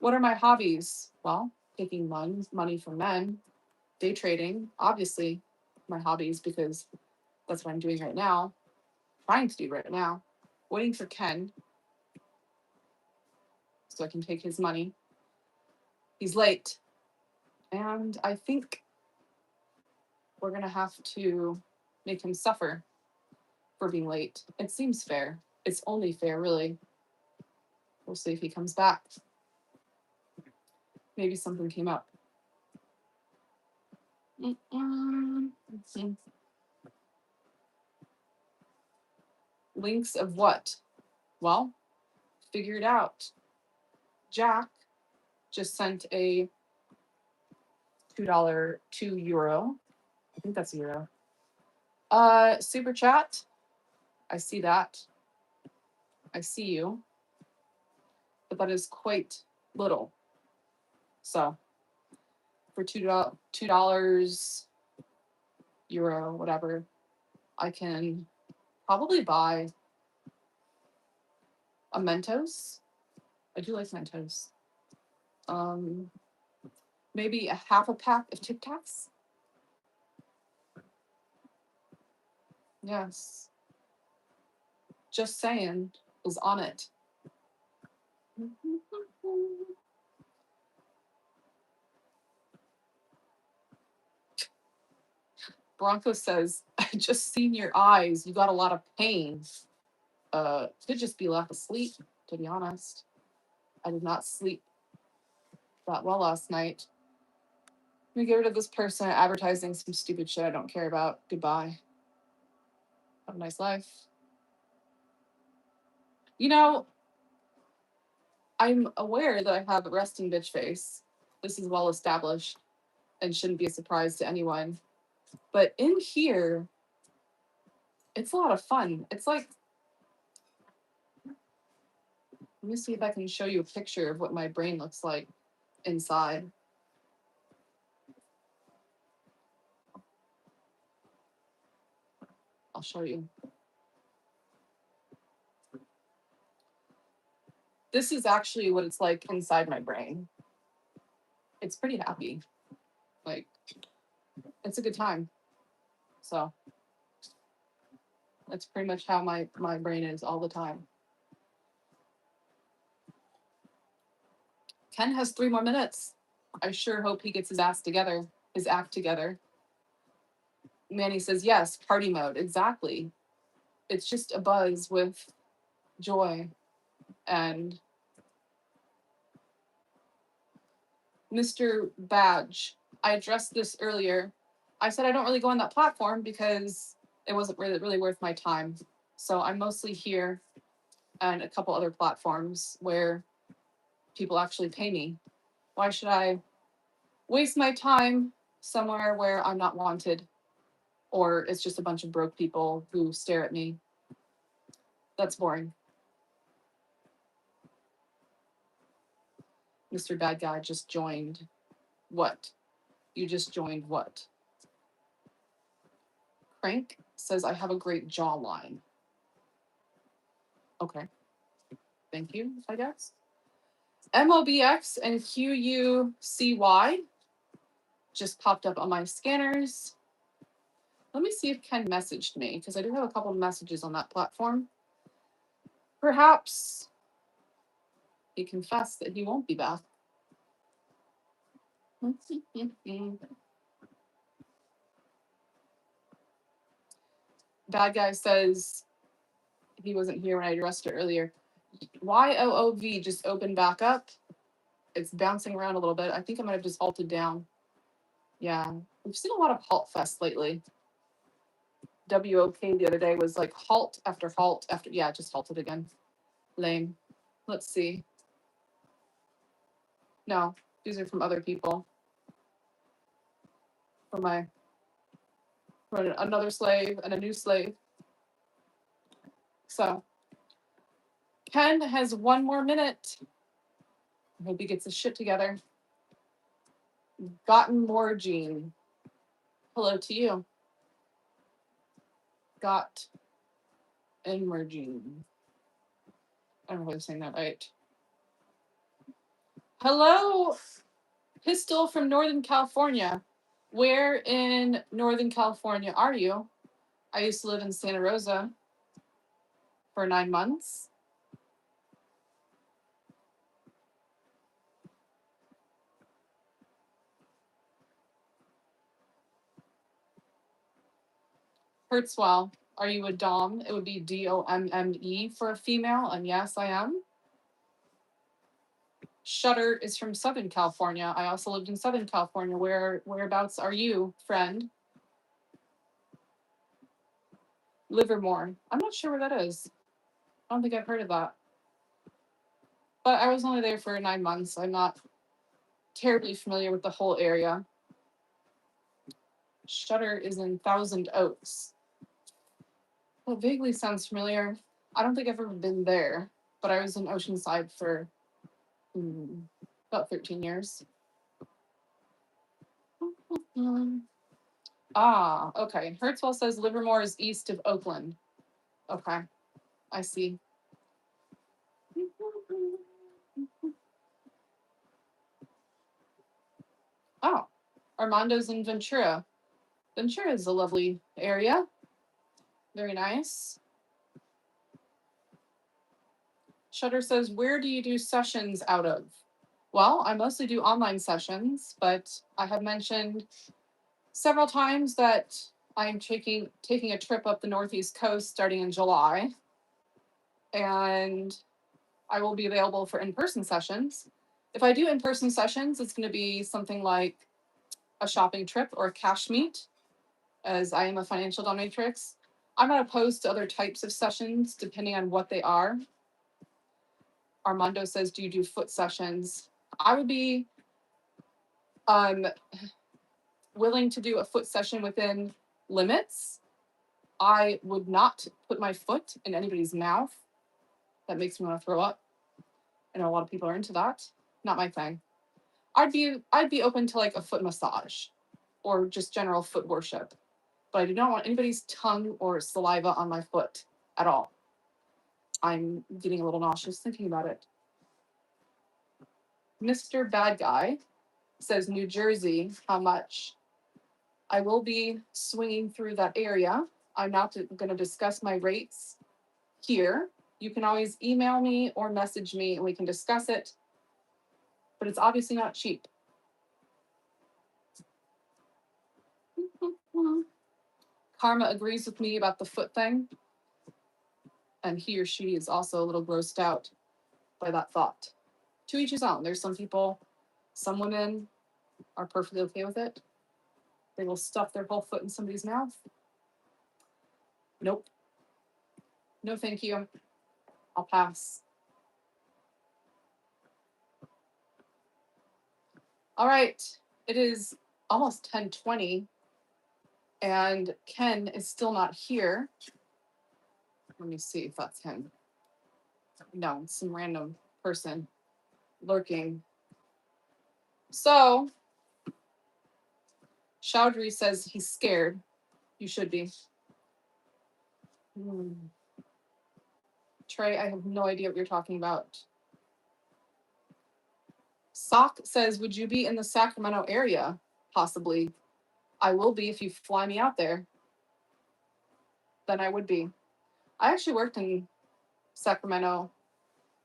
A: What are my hobbies? Well, taking money from men, day trading, obviously my hobbies because that's what I'm doing right now, trying to do right now, waiting for Ken so I can take his money. He's late. And I think we're going to have to make him suffer for being late. It seems fair. It's only fair, really. We'll see if he comes back. Maybe something came up. Links of what? Well, figure it out. Jack just sent a $2, €2. I think that's a euro. Super chat. I see that. I see you. But that is quite little. So for $2, euro, whatever, I can probably buy a Mentos. I do like Mentos. Maybe a half a pack of Tic Tacs. Yes. Just saying is on it. Bronco says, I just seen your eyes. You got a lot of pain. Could just be lack of sleep, to be honest. I did not sleep that well last night. Let me get rid of this person advertising some stupid shit I don't care about. Goodbye. Have a nice life. I'm aware that I have a resting bitch face. This is well established and shouldn't be a surprise to anyone. But in here, it's a lot of fun. It's like, let me see if I can show you a picture of what my brain looks like inside. I'll show you. This is actually what it's like inside my brain. It's pretty happy. Like, it's a good time. So that's pretty much how my brain is all the time. Ken has 3 more minutes. I sure hope he gets his act together. Manny says, yes, party mode. Exactly. It's just a buzz with joy. And Mr. Badge, I addressed this earlier. I said I don't really go on that platform because it wasn't really worth my time. So I'm mostly here and a couple other platforms where people actually pay me. Why should I waste my time somewhere where I'm not wanted, or it's just a bunch of broke people who stare at me? That's boring. Mr. Bad Guy just joined. What? You just joined what? Crank says, I have a great jawline. Okay. Thank you, I guess. MOBX and QUCY just popped up on my scanners. Let me see if Ken messaged me, because I do have a couple of messages on that platform. Perhaps he confessed that he won't be back. Bad Guy says he wasn't here when I addressed it earlier. YOOV just opened back up. It's bouncing around a little bit. I think I might have just halted down. Yeah, we've seen a lot of halt fest lately. WOK the other day was like halt after halt after, yeah, just halted again. Lame. Let's see. No, these are from other people. From another slave and a new slave. So Ken has 1 more minute. I hope he gets his shit together. Gotten more Gene. Hello to you. Got and more Gene. I don't know if I'm saying that right. Hello, Pistol from Northern California. Where in Northern California are you? I used to live in Santa Rosa for 9 months. Hertzwell, are you a Dom? It would be DOMME for a female, and yes, I am. Shutter is from Southern California. I also lived in Southern California. Whereabouts are you, friend? Livermore. I'm not sure where that is. I don't think I've heard of that. But I was only there for 9 months. I'm not terribly familiar with the whole area. Shutter is in Thousand Oaks. Well, it vaguely sounds familiar. I don't think I've ever been there, but I was in Oceanside for about 13 years. Okay. Hertzwell says Livermore is east of Oakland. Okay, I see. Oh, Armando's in Ventura. Ventura is a lovely area. Very nice. Shutter says, where do you do sessions out of? Well, I mostly do online sessions, but I have mentioned several times that I'm taking a trip up the Northeast coast starting in July. And I will be available for in-person sessions. If I do in-person sessions, it's going to be something like a shopping trip or a cash meet, as I am a financial dominatrix. I'm not opposed to other types of sessions, depending on what they are. Armando says, do you do foot sessions? I would be willing to do a foot session within limits. I would not put my foot in anybody's mouth. That makes me want to throw up. I know a lot of people are into that. Not my thing. I'd be open to like a foot massage or just general foot worship. but I do not want anybody's tongue or saliva on my foot at all. I'm getting a little nauseous thinking about it. Mr. Bad Guy says New Jersey, how much? I will be swinging through that area. I'm not going to discuss my rates here. You can always email me or message me and we can discuss it, but it's obviously not cheap. Karma agrees with me about the foot thing, and he or she is also a little grossed out by that thought. To each his own. There's some people, some women are perfectly okay with it. They will stuff their whole foot in somebody's mouth. Nope. No, thank you. I'll pass. All right. It is almost 10:20, and Ken is still not here. Let me see if that's him. No, it's some random person lurking. So, Chaudhry says he's scared. You should be. Trey, I have no idea what you're talking about. Sock says, would you be in the Sacramento area? Possibly. I will be if you fly me out there. Then I would be. I actually worked in Sacramento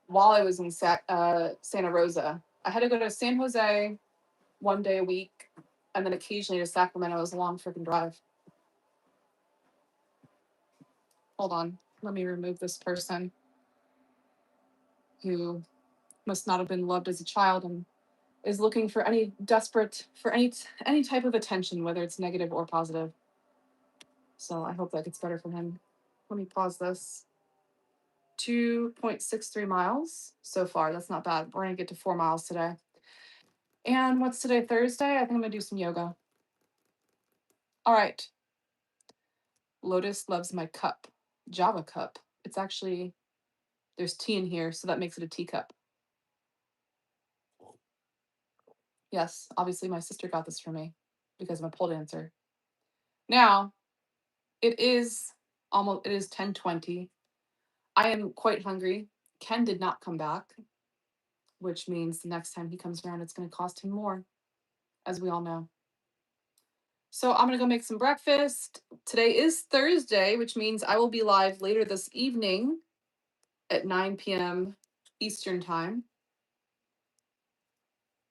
A: while I was in Santa Rosa. I had to go to San Jose one day a week, and then occasionally to Sacramento. It was a long freaking drive. Hold on. Let me remove this person who must not have been loved as a child and is looking for any type of attention, whether it's negative or positive. So I hope that gets better for him. Let me pause this. 2.63 miles so far. That's not bad. We're going to get to 4 miles today. And what's today? Thursday? I think I'm going to do some yoga. All right. Lotus loves my cup. Java cup. It's actually, there's tea in here, so that makes it a teacup. Yes, obviously my sister got this for me because I'm a pole dancer. Now, it is 10:20. I am quite hungry. Ken did not come back, which means the next time he comes around, it's going to cost him more, as we all know. So I'm going to go make some breakfast. Today is Thursday, which means I will be live later this evening at 9 p.m. Eastern Time.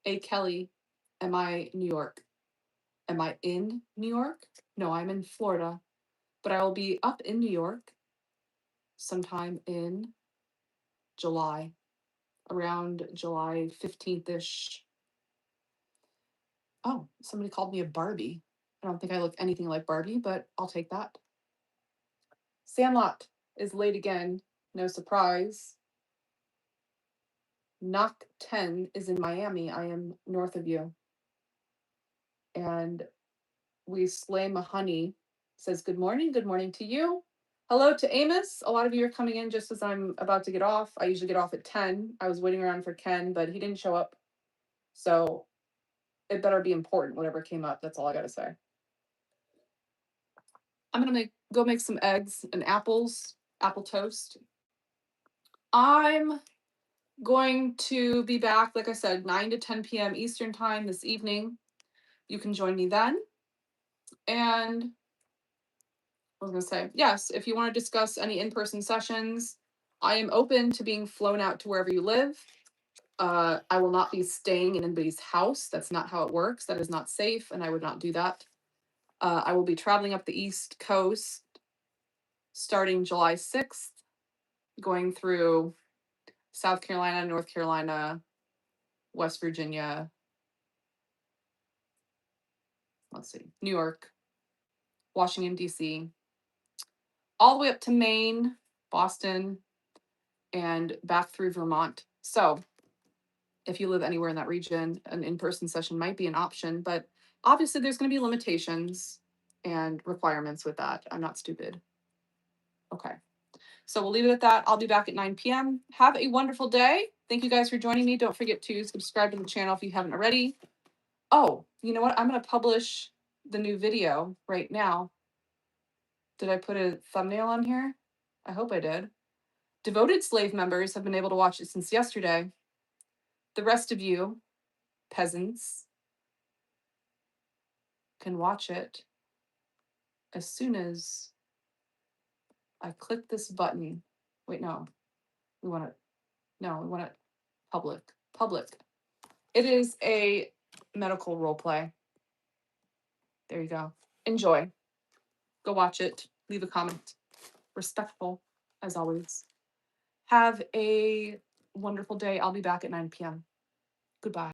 A: Hey, Kelly, am I New York? Am I in New York? No, I'm in Florida, but I will be up in New York sometime in July, around July 15th-ish. Oh, somebody called me a Barbie. I don't think I look anything like Barbie, but I'll take that. Sandlot is late again. No surprise. Knock 10 is in Miami. I am north of you. And we slay Mahoney says, good morning. Good morning to you. Hello to Amos. A lot of you are coming in just as I'm about to get off. I usually get off at 10. I was waiting around for Ken, but he didn't show up. So it better be important, whatever came up. That's all I got to say. I'm going to go make some eggs and apple toast. I'm going to be back, like I said, 9 to 10 p.m. Eastern Time this evening. You can join me then. And I was going to say, yes, if you want to discuss any in-person sessions, I am open to being flown out to wherever you live. I will not be staying in anybody's house. That's not how it works. That is not safe, and I would not do that. I will be traveling up the East Coast starting July 6th, going through South Carolina, North Carolina, West Virginia, New York, Washington, D.C., all the way up to Maine, Boston, and back through Vermont. So if you live anywhere in that region, an in-person session might be an option, but obviously there's going to be limitations and requirements with that. I'm not stupid. Okay. So we'll leave it at that. I'll be back at 9 p.m. Have a wonderful day. Thank you guys for joining me. Don't forget to subscribe to the channel if you haven't already. Oh, you know what? I'm going to publish the new video right now. Did I put a thumbnail on here? I hope I did. Devoted slave members have been able to watch it since yesterday. The rest of you, peasants, can watch it as soon as I click this button. Wait, no. We want it public. Public. It is a medical role play. There you go. Enjoy. Go watch it. Leave a comment. Respectful, as always. Have a wonderful day. I'll be back at 9 p.m. Goodbye.